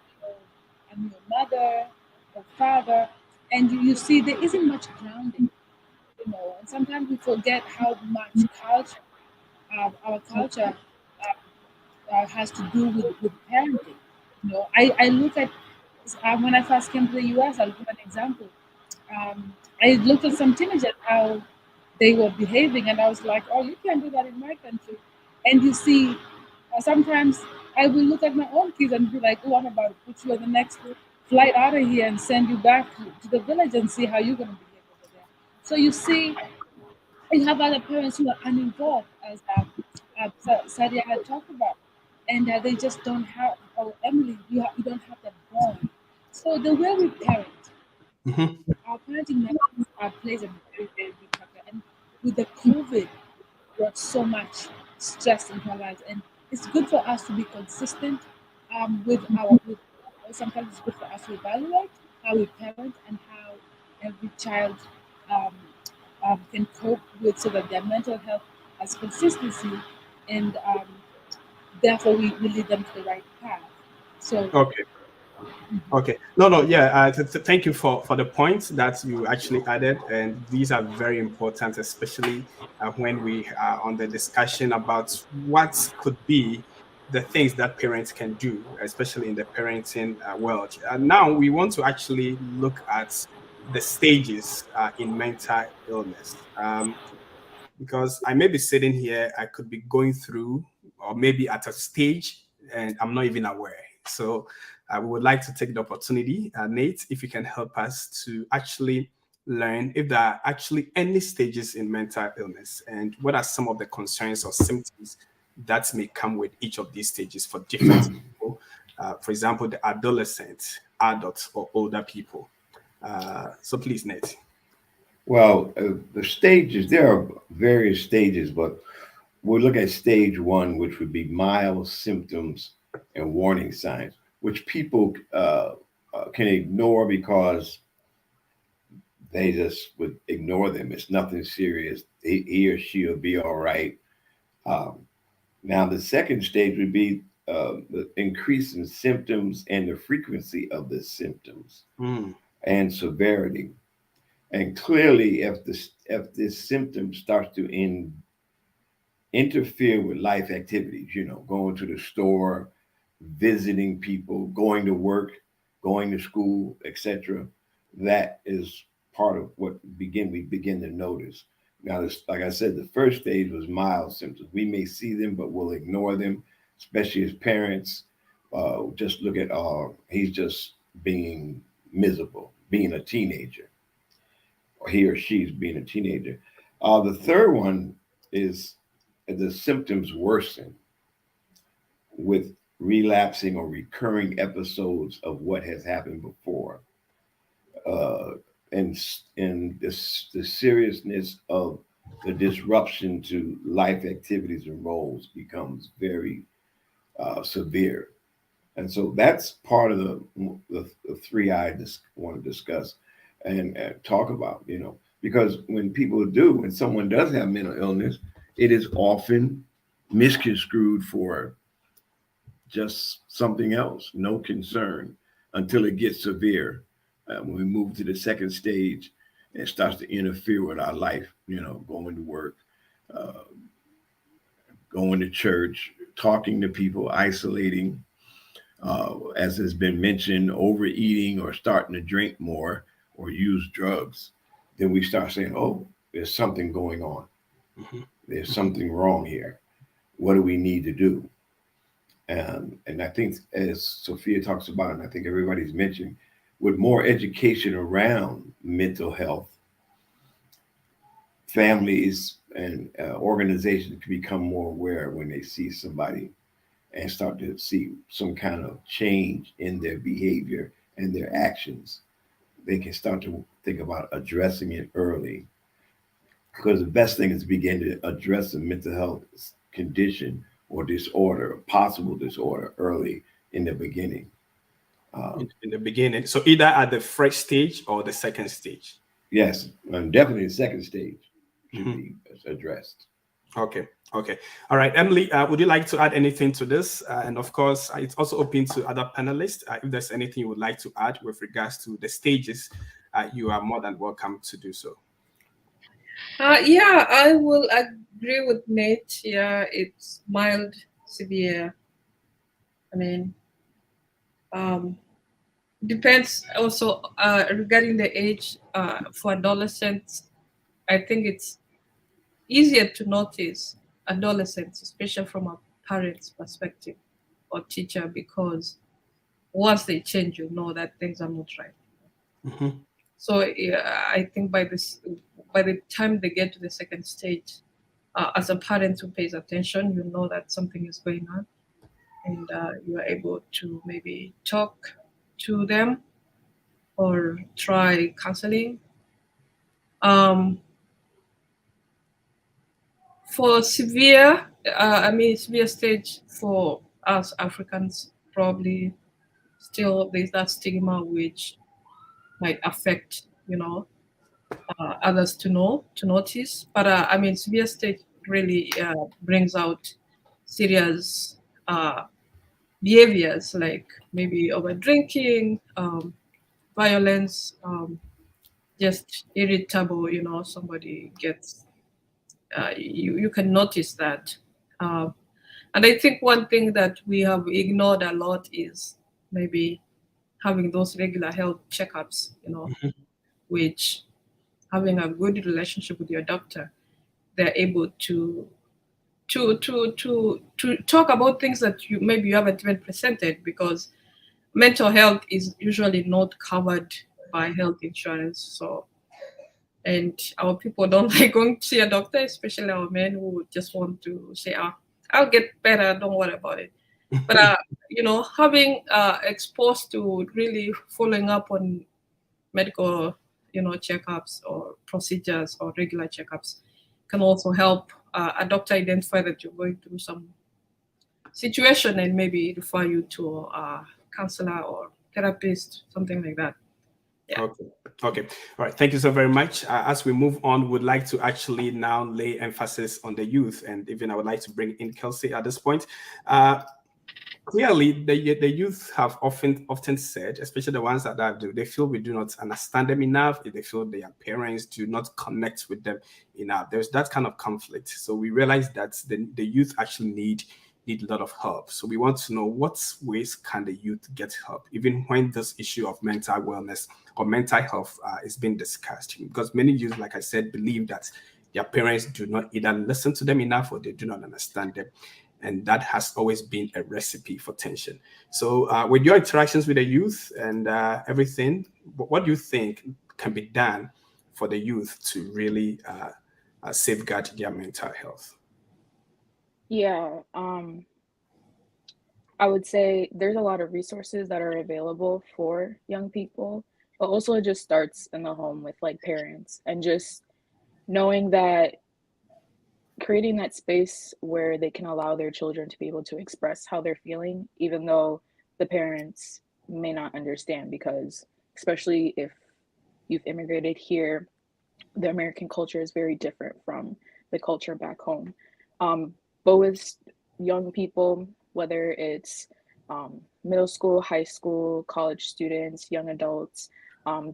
I'm your mother or father, and you see there isn't much grounding. And sometimes we forget how much culture, our culture, has to do with parenting. I look at when I first came to the US. I'll give an example. I looked at some teenagers how they were behaving, and I was like, "Oh, you can't do that in my country." And you see, sometimes I will look at my own kids and be like, "Oh, I'm about to put you on the next flight out of here and send you back to the village and see how you're going to behave over there." So you see, you have other parents who are uninvolved, as Sadia had talked about, and they just don't have. Oh, Emily, you don't have that bond. So the way we parent, our parenting methods plays a very very big factor. And with the COVID, brought so much stress into our lives, and it's good for us to be consistent with our. Sometimes it's good for us to evaluate how we parent and how every child um, can cope with, so that their mental health has consistency, and therefore we lead them to the right path. So Okay. Okay. No. Yeah. Thank you for the points that you actually added, and these are very important, especially when we are on the discussion about what could be the things that parents can do, especially in the parenting world. Now we want to actually look at the stages in mental illness. Because I may be sitting here, I could be going through, or maybe at a stage, and I'm not even aware. So I would like to take the opportunity, Nate, if you can help us to actually learn if there are actually any stages in mental illness, and what are some of the concerns or symptoms that may come with each of these stages for different people. For example, the adolescent, adults, or older people. So please, Nate. Well, the stages, there are various stages, but we'll look at stage one, which would be mild symptoms and warning signs. which people can ignore because they just would ignore them. It's nothing serious. He or she will be all right. Now, the second stage would be the increase in symptoms and the frequency of the symptoms and severity. And clearly, if this symptom starts to interfere with life activities, going to the store, visiting people, going to work, going to school, etc., that is part of what we begin to notice. Now, like I said, the first stage was mild symptoms. We may see them, but we'll ignore them, especially as parents. Just look at, he's just being miserable, being a teenager, or he or she's being a teenager. The third one is the symptoms worsen with relapsing or recurring episodes of what has happened before. And the seriousness of the disruption to life activities and roles becomes very severe. And so that's part of the three I just want to discuss and talk about, because when someone does have mental illness, it is often misconstrued for just something else, no concern, until it gets severe. When we move to the second stage, it starts to interfere with our life, going to work, going to church, talking to people, isolating, as has been mentioned, overeating or starting to drink more or use drugs. Then we start saying, oh, there's something going on. There's something wrong here. What do we need to do? And I think, as Sophia talks about, and I think everybody's mentioned, with more education around mental health, families and organizations can become more aware when they see somebody and start to see some kind of change in their behavior and their actions. They can start to think about addressing it early, because the best thing is to begin to address the mental health condition or disorder, possible disorder, early in the beginning. In the beginning. So either at the first stage or the second stage. Yes, and definitely the second stage should be addressed. Okay. All right. Emily, would you like to add anything to this? And of course, it's also open to other panelists. If there's anything you would like to add with regards to the stages, you are more than welcome to do so. Yeah, I will agree with Nate. Yeah, it's mild, severe. I mean, depends also regarding the age. For adolescents, I think it's easier to notice adolescents, especially from a parent's perspective or teacher, because once they change, you know that things are not right. So yeah, I think by the time they get to the second stage, as a parent who pays attention, you know that something is going on, and you are able to maybe talk to them or try counseling. For severe, severe stage for us Africans, probably still there's that stigma which might affect, others to notice. But severe stage really brings out serious behaviors like maybe over drinking, violence, just irritable. Somebody gets. You can notice that. And I think one thing that we have ignored a lot is maybe having those regular health checkups, which having a good relationship with your doctor, they're able to talk about things that you haven't even presented, because mental health is usually not covered by health insurance. So, and our people don't like going to see a doctor, especially our men who just want to say, I'll get better, don't worry about it. But, having exposed to really following up on medical, checkups or procedures or regular checkups can also help a doctor identify that you're going through some situation and maybe refer you to counselor or therapist, something like that. Yeah. Okay. All right. Thank you so very much. As we move on, we'd like to actually now lay emphasis on the youth, and even I would like to bring in Kelsey at this point. Clearly, the youth have often said, especially the ones that do, they feel we do not understand them enough. They feel their parents do not connect with them enough. There's that kind of conflict. So we realize that the youth actually need a lot of help. So we want to know what ways can the youth get help, even when this issue of mental wellness or mental health is being discussed. Because many youth, like I said, believe that their parents do not either listen to them enough or they do not understand them. And that has always been a recipe for tension. So with your interactions with the youth and everything, what do you think can be done for the youth to really safeguard their mental health? Yeah, I would say there's a lot of resources that are available for young people, but also it just starts in the home with like parents and just knowing that creating that space where they can allow their children to be able to express how they're feeling, even though the parents may not understand, because especially if you've immigrated here, the American culture is very different from the culture back home. But with young people, whether it's middle school, high school, college students, young adults,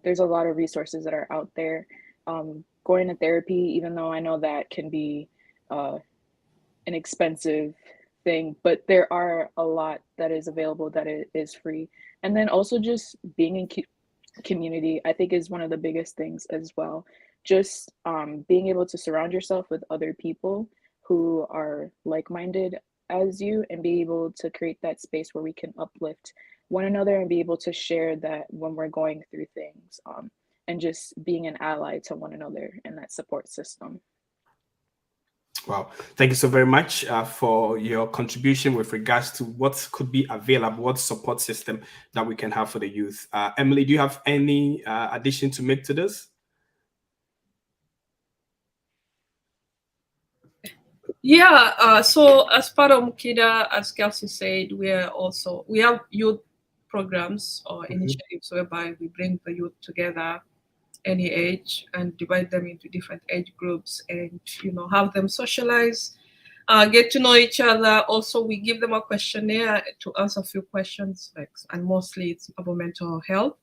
there's a lot of resources that are out there. Going to therapy, even though I know that can be an expensive thing, but there are a lot that is available that is free. And then also just being in community, I think, is one of the biggest things as well. Just being able to surround yourself with other people who are like-minded as you and be able to create that space where we can uplift one another and be able to share that when we're going through things, and just being an ally to one another in that support system. Wow. Thank you so very much for your contribution with regards to what could be available, what support system that we can have for the youth. Emily, do you have any addition to make to this? Yeah, so as part of Mukida, as Kelsey said, we have youth programs or initiatives whereby we bring the youth together, any age, and divide them into different age groups, and have them socialize, get to know each other. Also, we give them a questionnaire to answer a few questions, and mostly it's about mental health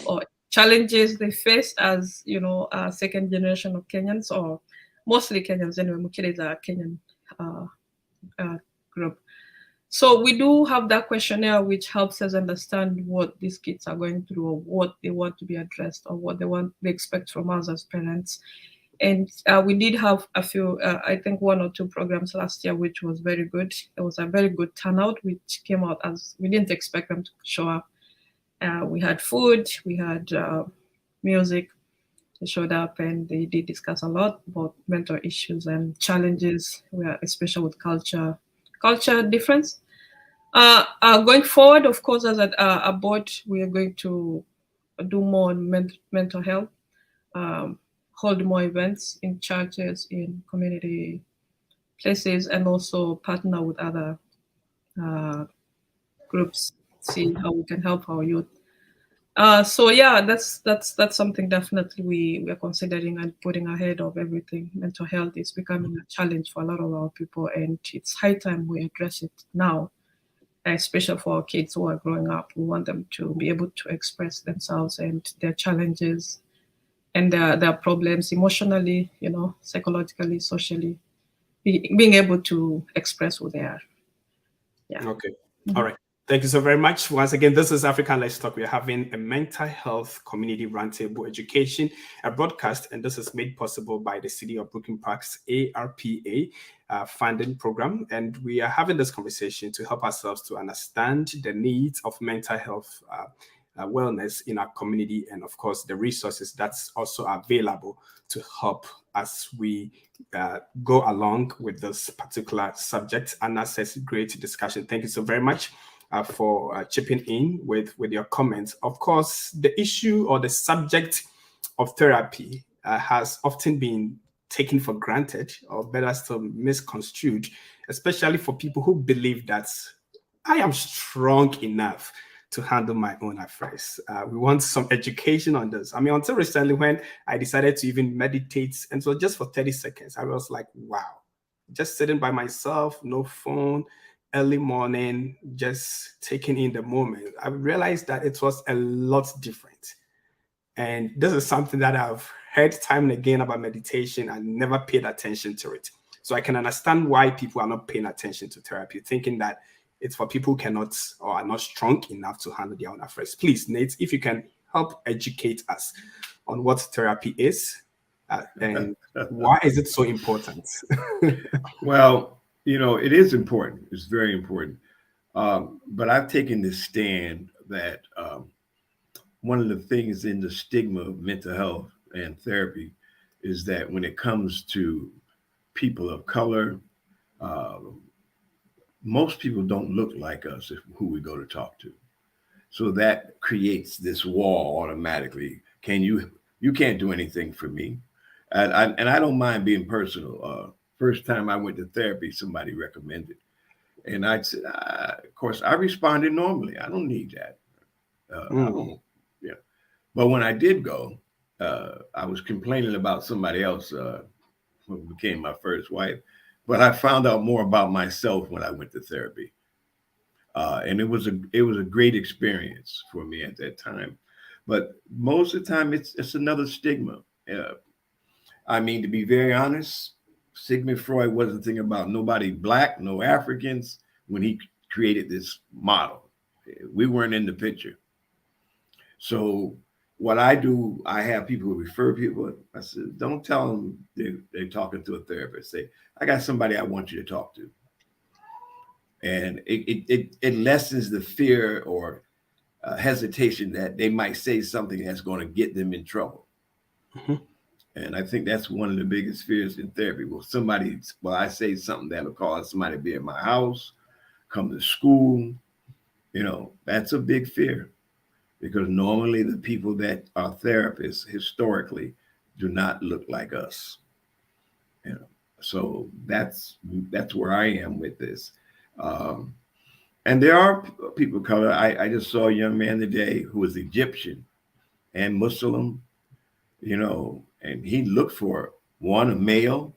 or challenges they face as a second generation of Kenyans, or mostly Kenyans anyway. Mukida is a Kenyan group. So we do have that questionnaire, which helps us understand what these kids are going through, or what they want to be addressed, or what they expect from us as parents. And we did have a few, I think 1 or 2 programs last year, which was very good. It was a very good turnout, which came out as we didn't expect them to show up. We had food, we had music. They showed up and they did discuss a lot about mental issues and challenges, especially with culture difference. Going forward, of course, as a board, we are going to do more on mental health, hold more events in churches, in community places, and also partner with other groups, see how we can help our youth. So yeah, that's something definitely we are considering and putting ahead of everything. Mental health is becoming a challenge for a lot of our people, and it's high time we address it now, especially for our kids who are growing up. We want them to be able to express themselves and their challenges and their problems emotionally, psychologically, socially, being able to express who they are. Yeah. Okay. All right. Thank you so very much. Once again, this is African Let's Talk. We're having a mental health community roundtable education, a broadcast, and this is made possible by the City of Brooklyn Park's ARPA funding program. And we are having this conversation to help ourselves to understand the needs of mental health wellness in our community, and of course the resources that's also available to help as we go along with this particular subject. Anna says, great discussion. Thank you so very much for chipping in with your comments. Of course, the issue or the subject of therapy has often been taken for granted, or better still misconstrued, especially for people who believe that I am strong enough to handle my own affairs. We want some education on this. I mean, until recently, when I decided to even meditate, and so just for 30 seconds, I was like, wow, just sitting by myself, no phone, early morning, just taking in the moment. I realized that it was a lot different. And this is something that I've heard time and again about meditation and never paid attention to it. So I can understand why people are not paying attention to therapy, thinking that it's for people who cannot or are not strong enough to handle their own affairs. Please, Nate, if you can help educate us on what therapy is and why is it so important? Well, it is important. It's very important. But I've taken this stand that one of the things in the stigma of mental health and therapy is that when it comes to people of color, most people don't look like us who we go to talk to. So that creates this wall automatically. You can't do anything for me. And I don't mind being personal. First time I went to therapy, somebody recommended. And I said, of course, I responded normally. I don't need that. I don't, yeah. But when I did go, I was complaining about somebody else who became my first wife. But I found out more about myself when I went to therapy. And it was a great experience for me at that time. But most of the time, it's another stigma. I mean, to be very honest, Sigmund Freud wasn't thinking about nobody black, no Africans when he created this model. We weren't in the picture. So what I do, I have people who refer people. I said, don't tell them they're talking to a therapist. Say, I got somebody I want you to talk to. And it lessens the fear or hesitation that they might say something that's going to get them in trouble. Mm-hmm. And I think that's one of the biggest fears in therapy. Will I say something that'll cause somebody to be in my house, come to school? That's a big fear because normally the people that are therapists historically do not look like us. So that's where I am with this. And there are people of color. I just saw a young man today who was Egyptian and Muslim, and he looked for one, a male,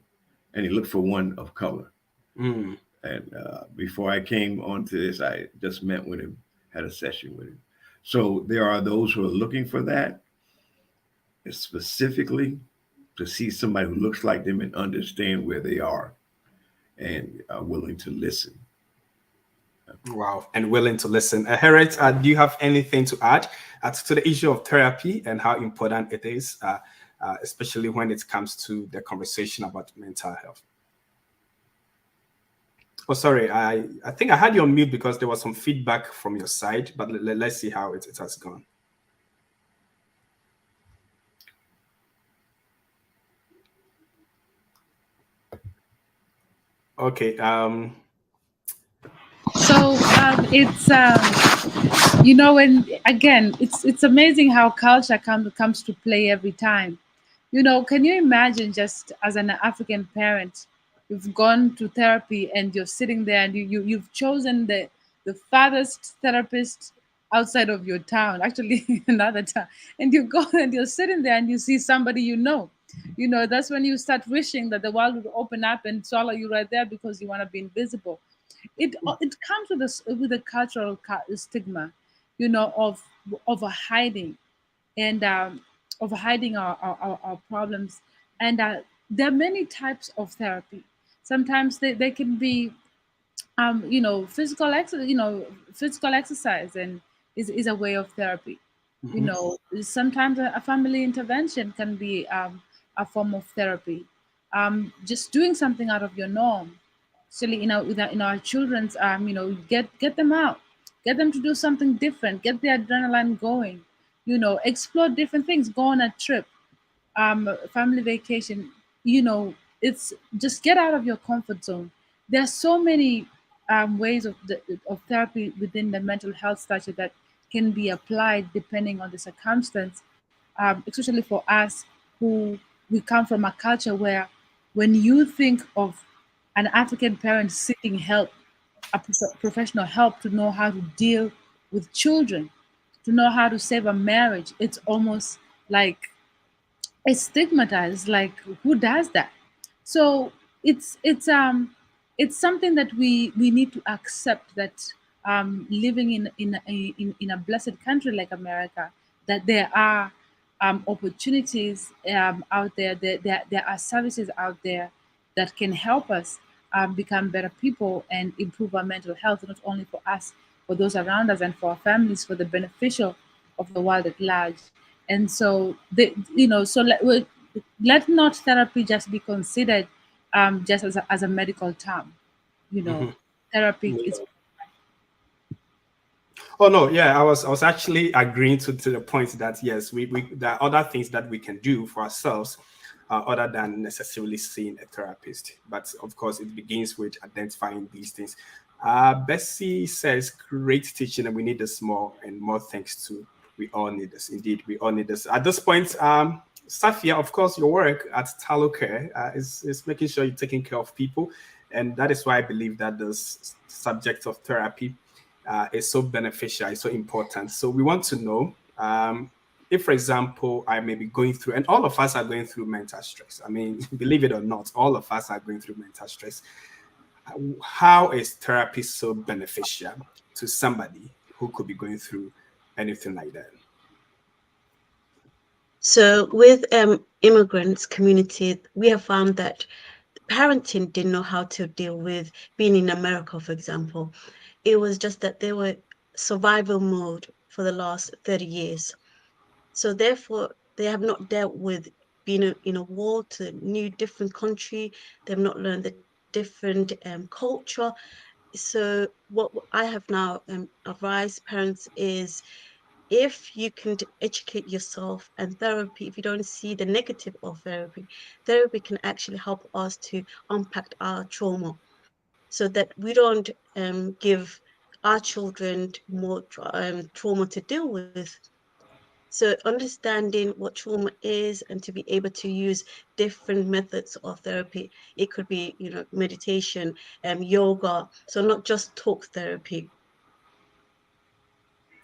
and he looked for one of color. Mm. And before I came onto this, I just met with him, had a session with him. So there are those who are looking for that, specifically to see somebody who looks like them and understand where they are and are willing to listen. Wow, and willing to listen. Harriet, do you have anything to add to the issue of therapy and how important it is, especially when it comes to the conversation about mental health? Oh, sorry, I think I had you on mute because there was some feedback from your side, but let's see how it has gone. Okay. So it's when again it's amazing how culture comes to play every time. Can you imagine just as an African parent, you've gone to therapy and you're sitting there and you've chosen the farthest therapist outside of your town, actually another town, and you go and you're sitting there and you see somebody that's when you start wishing that the world would open up and swallow you right there because you want to be invisible. It comes with a cultural stigma, of a hiding and of hiding our problems. And there are many types of therapy. Sometimes they can be physical exercise and is a way of therapy. Sometimes a family intervention can be a form of therapy. Just doing something out of your norm. Actually, in our children's, get them out, get them to do something different, get the adrenaline going, explore different things, go on a trip, family vacation. It's just get out of your comfort zone. There are so many ways of therapy within the mental health structure that can be applied depending on the circumstance, especially for us who we come from a culture where when you think of an African parent seeking help, professional help to know how to deal with children, to know how to save a marriage. It's almost like it's stigmatized. Like, who does that? So it's something that we need to accept, that living in a blessed country like America, that there are opportunities out there. There are services out there that can help us become better people and improve our mental health, not only for us, for those around us, and for our families, for the beneficial of the world at large. And so, let not therapy just be considered just as a medical term. Therapy is. Oh no, yeah, I was actually agreeing to the point that yes, we there are other things that we can do for ourselves other than necessarily seeing a therapist. But of course, it begins with identifying these things. Bessie says, "Great teaching, and we need this more and more. Thanks to we all need this. Indeed, we all need this." At this point, Safia, of course, your work at Talo Care is making sure you're taking care of people, and that is why I believe that this subject of therapy is so beneficial, it's so important. So we want to know if, for example, I may be going through, and all of us are going through mental stress. I mean, believe it or not, all of us are going through mental stress. How is therapy so beneficial to somebody who could be going through anything like that? So with immigrants community, we have found that parenting didn't know how to deal with being in America, for example. It was just that they were survival mode for the last 30 years. So therefore, they have not dealt with being in a war to a new, different country. They've not learned the different culture. So what I have now advised parents is, if you can educate yourself, and therapy, if you don't see the negative of therapy, therapy can actually help us to unpack our trauma, so that we don't give our children more trauma to deal with. So understanding what trauma is, and to be able to use different methods of therapy. It could be, meditation, yoga. So not just talk therapy.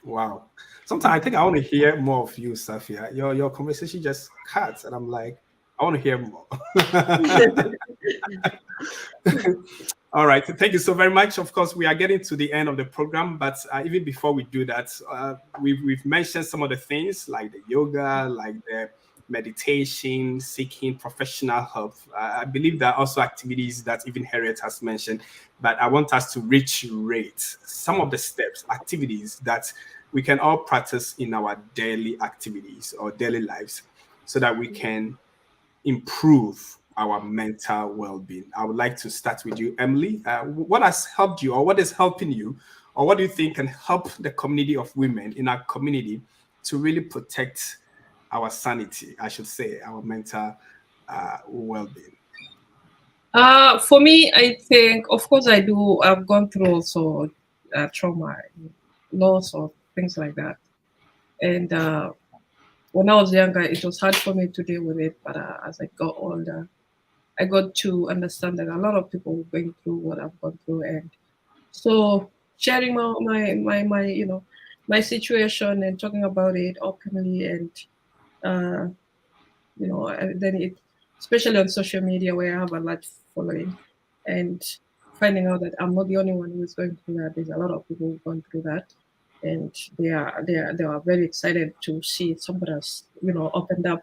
Wow. Sometimes I think I want to hear more of you, Safia. Your conversation just cuts, and I'm like, I want to hear more. All right. Thank you so very much. Of course, we are getting to the end of the program, but even before we do that, we've mentioned some of the things like the yoga, like the meditation, seeking professional help. I believe there are also activities that even Harriet has mentioned, but I want us to reiterate some of the steps, activities that we can all practice in our daily activities or daily lives so that we can improve our mental well-being. I would like to start with you, Emily. What has helped you, or what is helping you, or what do you think can help the community of women in our community to really protect our sanity, I should say, our mental well-being? For me, I think, of course, I do. I've gone through also trauma, loss, or things like that. And when I was younger, it was hard for me to deal with it. But as I got older, I got to understand that a lot of people were going through what I've gone through, and so sharing my situation and talking about it openly, and uh, then it, especially on social media where I have a large following, and finding out that I'm not the only one who is going through that. There's a lot of people who've gone through that, and they are very excited to see somebody else, opened up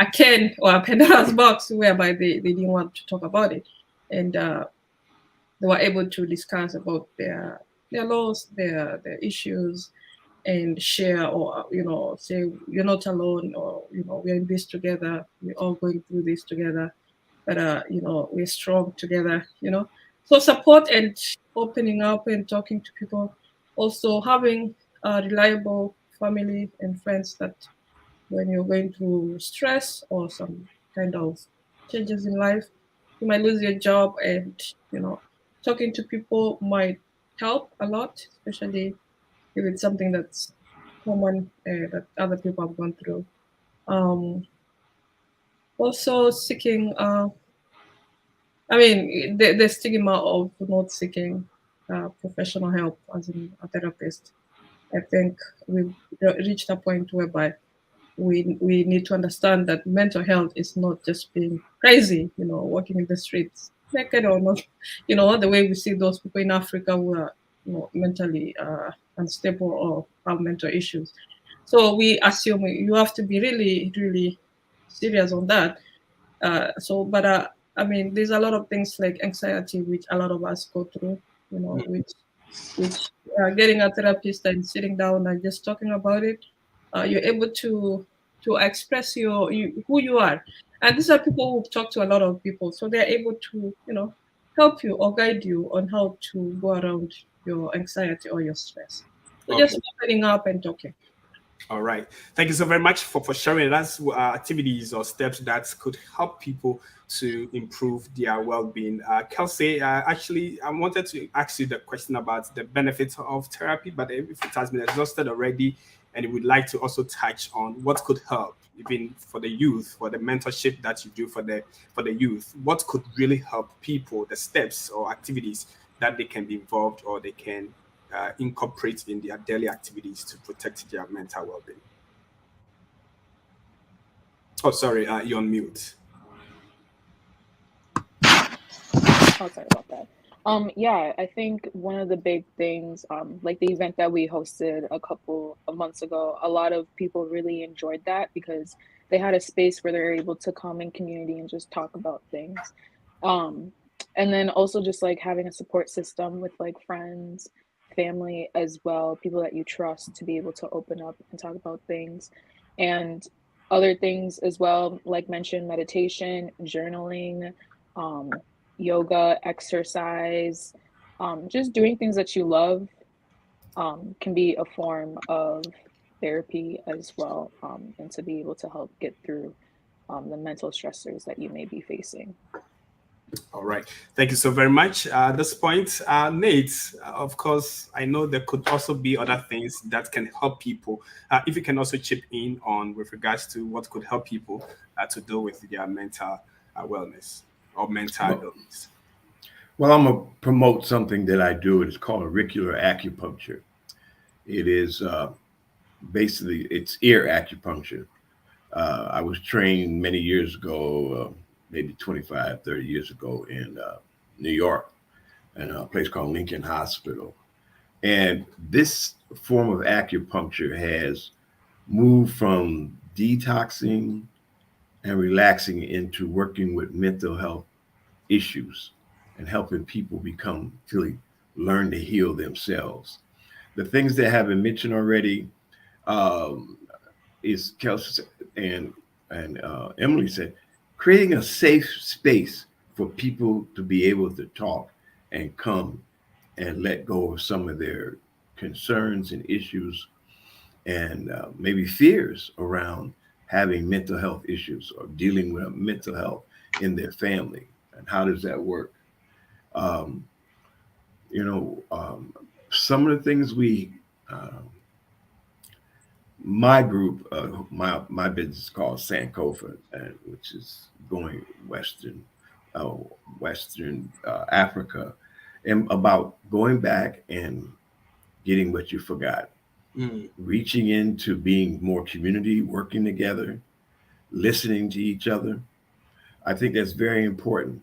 a can or a Pandora's box whereby they didn't want to talk about it, and they were able to discuss about their loss, their issues, and share, or say you're not alone, or we're in this together, we're all going through this together, but we're strong together. So support and opening up and talking to people, also having reliable family and friends, that when you're going through stress or some kind of changes in life, you might lose your job, and talking to people might help a lot, especially if it's something that's common, that other people have gone through. Also seeking, I mean, the stigma of not seeking professional help, as in a therapist. I think we've reached a point whereby we need to understand that mental health is not just being crazy, walking in the streets naked or not, the way we see those people in Africa who are mentally unstable or have mental issues. So we assume you have to be really, really serious on that. But I mean, there's a lot of things like anxiety, which a lot of us go through, which getting a therapist and sitting down and just talking about it, you're able to express who you are. And these are people who talk to a lot of people, so they're able to help you or guide you on how to go around your anxiety or your stress. So Okay. just opening up and talking. All right. Thank you so very much for sharing us activities or steps that could help people to improve their well-being. Kelsey, actually, I wanted to ask you the question about the benefits of therapy, but if it has been exhausted already, and you would like to also touch on what could help, even for the youth, for the mentorship that you do for the youth, what could really help people, the steps or activities that they can be involved or they can incorporate in their daily activities to protect their mental well-being. Oh, sorry, you're on mute. Oh, sorry about that. Yeah, I think one of the big things, like the event that we hosted a couple of months ago, a lot of people really enjoyed that because they had a space where they're able to come in community and just talk about things. And then also just like having a support system with like friends, family as well, people that you trust to be able to open up and talk about things. And other things as well, like mentioned, meditation, journaling, yoga, exercise, just doing things that you love can be a form of therapy as well, and to be able to help get through the mental stressors that you may be facing. All right. Thank you so very much. At this point, Nate, of course, I know there could also be other things that can help people. If you can also chip in on with regards to what could help people to deal with their mental wellness or mental illness. Well, I'm going to promote something that I do. It's called auricular acupuncture. It is basically, it's ear acupuncture. I was trained many years ago, maybe 25, 30 years ago in New York, in a place called Lincoln Hospital. And this form of acupuncture has moved from detoxing and relaxing into working with mental health issues and helping people really learn to heal themselves. The things that have been mentioned already is Kelsey and Emily said, creating a safe space for people to be able to talk and come and let go of some of their concerns and issues and maybe fears around having mental health issues or dealing with mental health in their family. And how does that work? Some of the things my group, my business is called Sankofa, which is going Western Africa, and about going back and getting what you forgot, reaching into being more community, working together, listening to each other. I think that's very important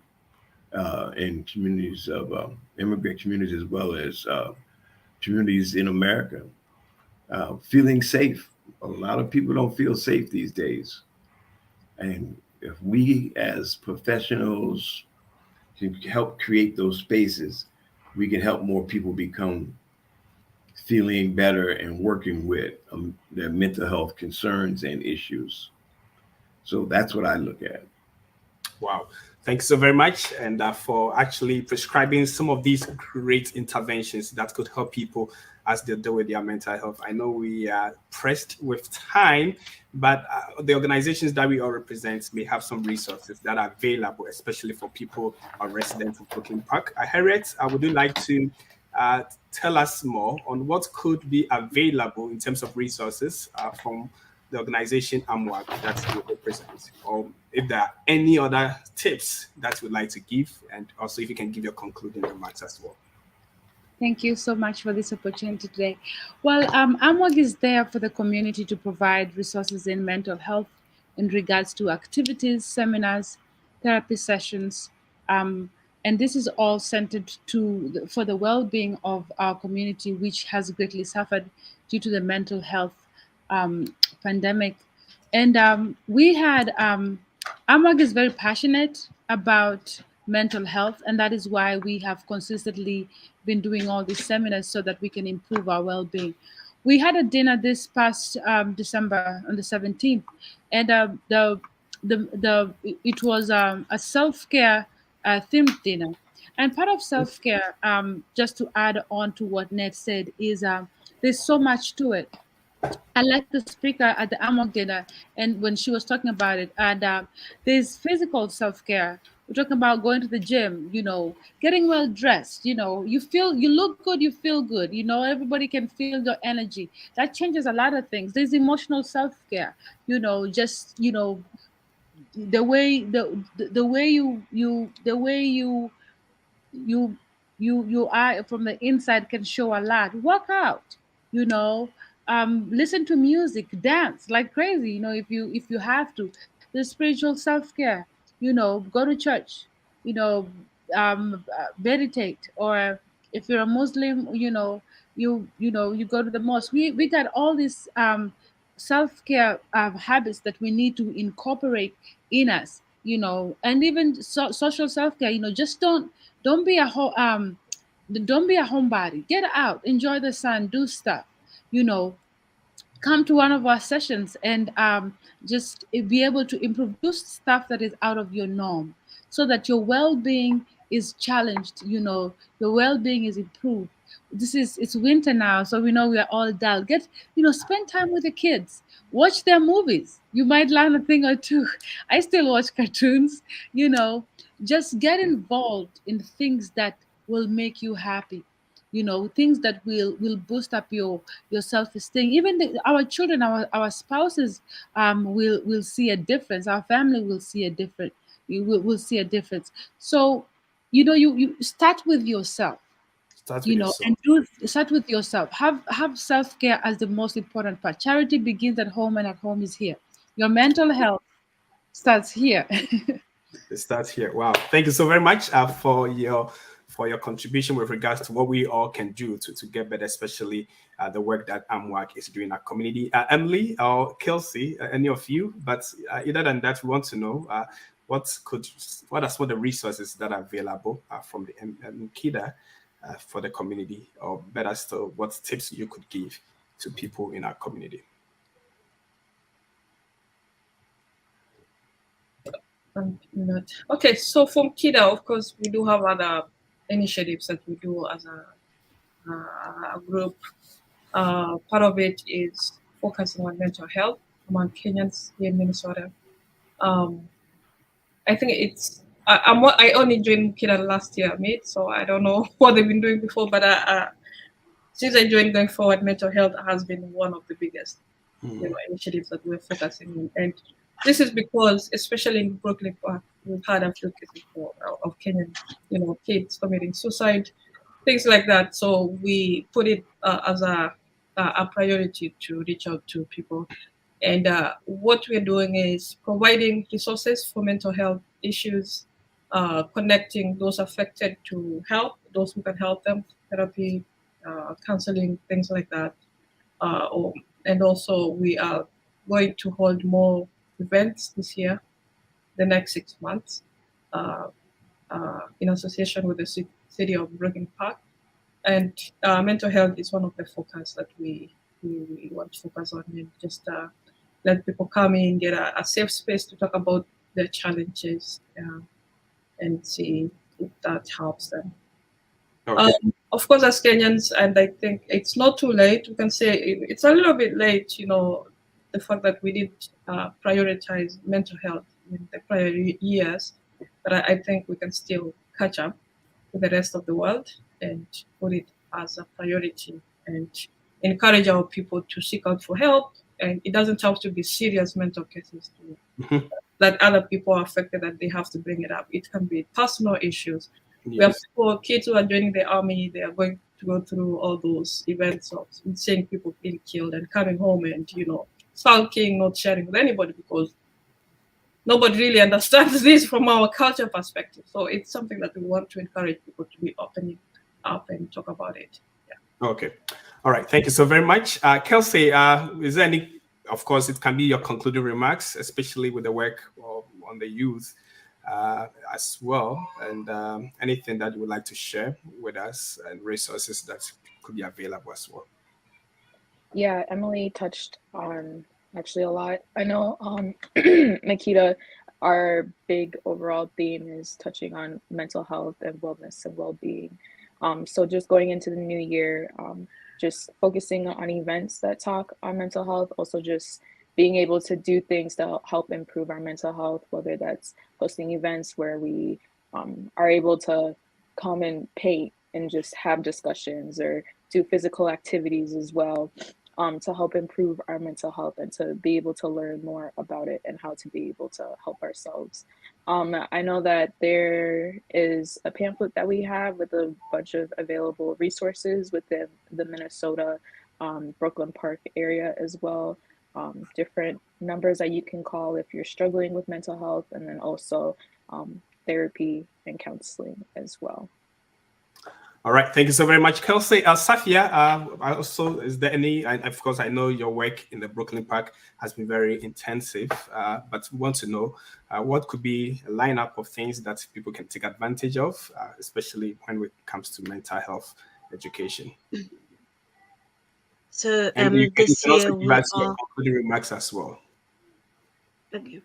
in communities of immigrant communities as well as communities in America. Feeling safe. A lot of people don't feel safe these days. And if we as professionals can help create those spaces, we can help more people become feeling better and working with their mental health concerns and issues. So that's what I look at. Wow. Thanks so very much. And for actually prescribing some of these great interventions that could help people as they deal with their mental health. I know we are pressed with time, but the organizations that we all represent may have some resources that are available, especially for people or residents of Brooklyn Park. Harriet, would you like to tell us more on what could be available in terms of resources from the organization AMWAG that you represent, or if there are any other tips that you would like to give, and also if you can give your concluding remarks as well. Thank you so much for this opportunity today. Well, AMWAG is there for the community to provide resources in mental health in regards to activities, seminars, therapy sessions, and this is all centered for the well-being of our community, which has greatly suffered due to the mental health pandemic. And we had AMWAG is very passionate about mental health, and that is why we have consistently been doing all these seminars so that we can improve our well-being. We had a dinner this past December on the 17th, and it was a self-care themed dinner. And part of self-care, just to add on to what Ned said, is there's so much to it. I like the speaker at the Amok dinner, and when she was talking about it, and there's physical self care. We're talking about going to the gym, getting well dressed. You look good, you feel good. Everybody can feel your energy. That changes a lot of things. There's emotional self care. Just the way the way you you are from the inside can show a lot. Work out, you know listen to music, dance like crazy, if you have to. The spiritual self-care, go to church, you know meditate, or if you're a Muslim, you go to the mosque. We got all these self-care habits that we need to incorporate in us, and even social self-care. Just don't be a don't be a homebody. Get out, enjoy the sun, do stuff. You know, come to one of our sessions and just be able to improve. Do stuff that is out of your norm, so that your well-being is challenged. Your well-being is improved. It's winter now, so we know we are all dull. Spend time with the kids. Watch their movies. You might learn a thing or two. I still watch cartoons. You know, just get involved in things that will make you happy. Things that will boost up your self-esteem. Even our children, our spouses, will see a difference. Our family will see a difference. Will see a difference. So, you start with yourself. Start with yourself. And start with yourself. Have self-care as the most important part. Charity begins at home, and at home is here. Your mental health starts here. It starts here. Wow. Thank you so very much for your contribution with regards to what we all can do to get better, especially the work that AMWAC is doing in our community. Emily or Kelsey, any of you, but other than that, we want to know what are some of the resources that are available from the KIDA for the community, or better still, what tips you could give to people in our community. Okay, so from KIDA, of course, we do have other initiatives that we do as a group. Part of it is focusing on mental health among Kenyans here in Minnesota. I think I only joined KIDA last year, mate, so I don't know what they've been doing before, but since I joined Going Forward, mental health has been one of the biggest initiatives that we're focusing on. And this is because, especially in Brooklyn Park, we've had a few cases of Kenyan, kids committing suicide, things like that. So we put it as a priority to reach out to people. And what we're doing is providing resources for mental health issues, connecting those affected to help, those who can help them, therapy, counseling, things like that. And also we are going to hold more events this year, the next 6 months, in association with the city of Brooklyn Park. And mental health is one of the focus that we want to focus on, and just let people come in, get a safe space to talk about their challenges, and see if that helps them. Okay. Of course, as Kenyans, and I think it's not too late, we can say it's a little bit late, the fact that we did prioritize mental health in the prior years, but I think we can still catch up with the rest of the world and put it as a priority and encourage our people to seek out for help. And it doesn't have to be serious mental cases that other people are affected that they have to bring it up. It can be personal issues. Yes. We have kids who are joining the army, they are going to go through all those events of seeing people being killed and coming home and, sulking, not sharing with anybody because nobody really understands this from our culture perspective. So it's something that we want to encourage people to be opening up and talk about it. Yeah. Okay. All right. Thank you so very much. Kelsey, is there any, of course, it can be your concluding remarks, especially with the work on the youth as well, and anything that you would like to share with us and resources that could be available as well. Yeah, Emily touched on actually a lot. I know, Makita, our big overall theme is touching on mental health and wellness and well-being. So just going into the new year, just focusing on events that talk on mental health, also just being able to do things to help improve our mental health, whether that's hosting events where we are able to come and paint and just have discussions or do physical activities as well, to help improve our mental health and to be able to learn more about it and how to be able to help ourselves. I know that there is a pamphlet that we have with a bunch of available resources within the Minnesota Brooklyn Park area as well. Different numbers that you can call if you're struggling with mental health, and then also therapy and counseling as well. All right, thank you so very much, Kelsey. Safia, also, is there any, of course, I know your work in the Brooklyn Park has been very intensive, but we want to know what could be a lineup of things that people can take advantage of, especially when it comes to mental health education. So And this can also year give we us your are concluding remarks as well. okay.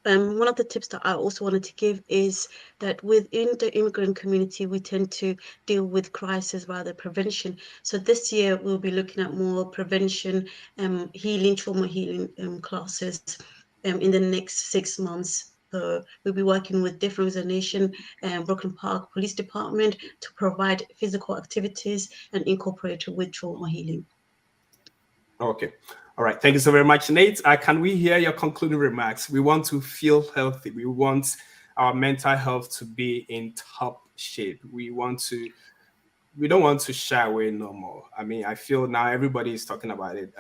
One of the tips that I also wanted to give is that within the immigrant community, we tend to deal with crisis rather prevention. So this year we'll be looking at more prevention, healing, trauma healing classes in the next 6 months. So we'll be working with different organizations, Brooklyn Park Police Department, to provide physical activities and incorporate with trauma healing. Okay. All right. Thank you so very much, Nate. Can we hear your concluding remarks? We want to feel healthy. We want our mental health to be in top shape. We don't want to shy away no more. I mean, I feel now everybody is talking about it.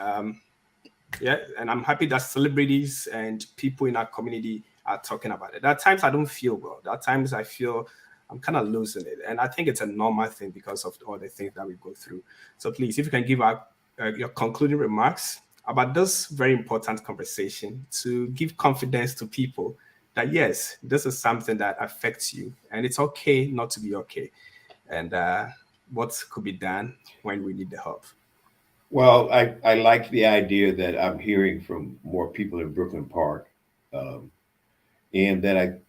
Yeah, and I'm happy that celebrities and people in our community are talking about it. At times I don't feel well. At times I feel I'm kind of losing it. And I think it's a normal thing because of all the things that we go through. So please, if you can give out your concluding remarks about this very important conversation to give confidence to people that, yes, this is something that affects you and it's okay not to be okay. And what could be done when we need the help. Well, I like the idea that I'm hearing from more people in Brooklyn Park, and that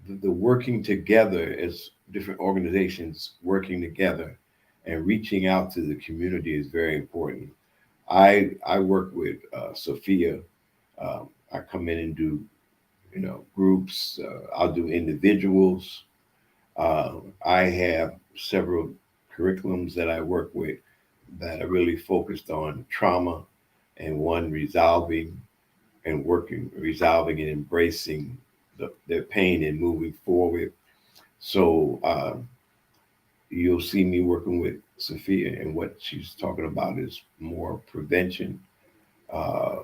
the working together as different organizations working together and reaching out to the community is very important. I work with Sophia. I come in and do groups. I'll do individuals. I have several curriculums that I work with that are really focused on trauma, and one resolving and embracing their pain and moving forward. So you'll see me working with Sophia, and what she's talking about is more prevention uh,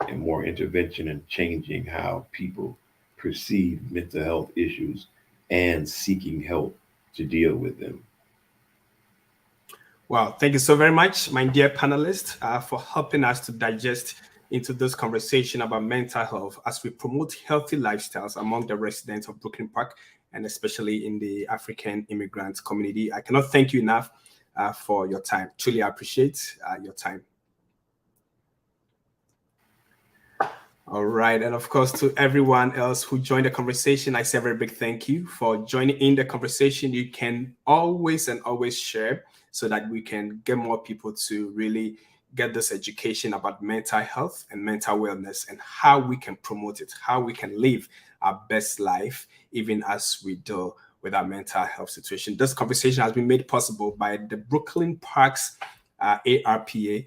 and more intervention and changing how people perceive mental health issues and seeking help to deal with them. Wow, thank you so very much, my dear panelists, for helping us to digest into this conversation about mental health as we promote healthy lifestyles among the residents of Brooklyn Park, and especially in the African immigrant community. I cannot thank you enough for your time. Truly appreciate your time. All right. And of course, to everyone else who joined the conversation, I say a very big thank you for joining in the conversation. You can always share so that we can get more people to really get this education about mental health and mental wellness and how we can promote it, how we can live our best life, even as we deal with our mental health situation. This conversation has been made possible by the Brooklyn Parks ARPA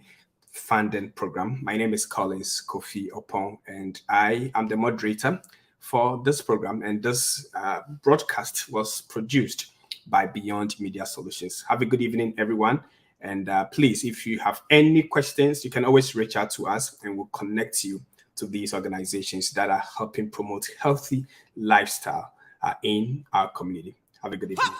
funding program. My name is Collins Kofi Opon, and I am the moderator for this program. And this broadcast was produced by Beyond Media Solutions. Have a good evening, everyone. And please, if you have any questions, you can always reach out to us and we'll connect you to these organizations that are helping promote healthy lifestyle in our community. Have a good evening.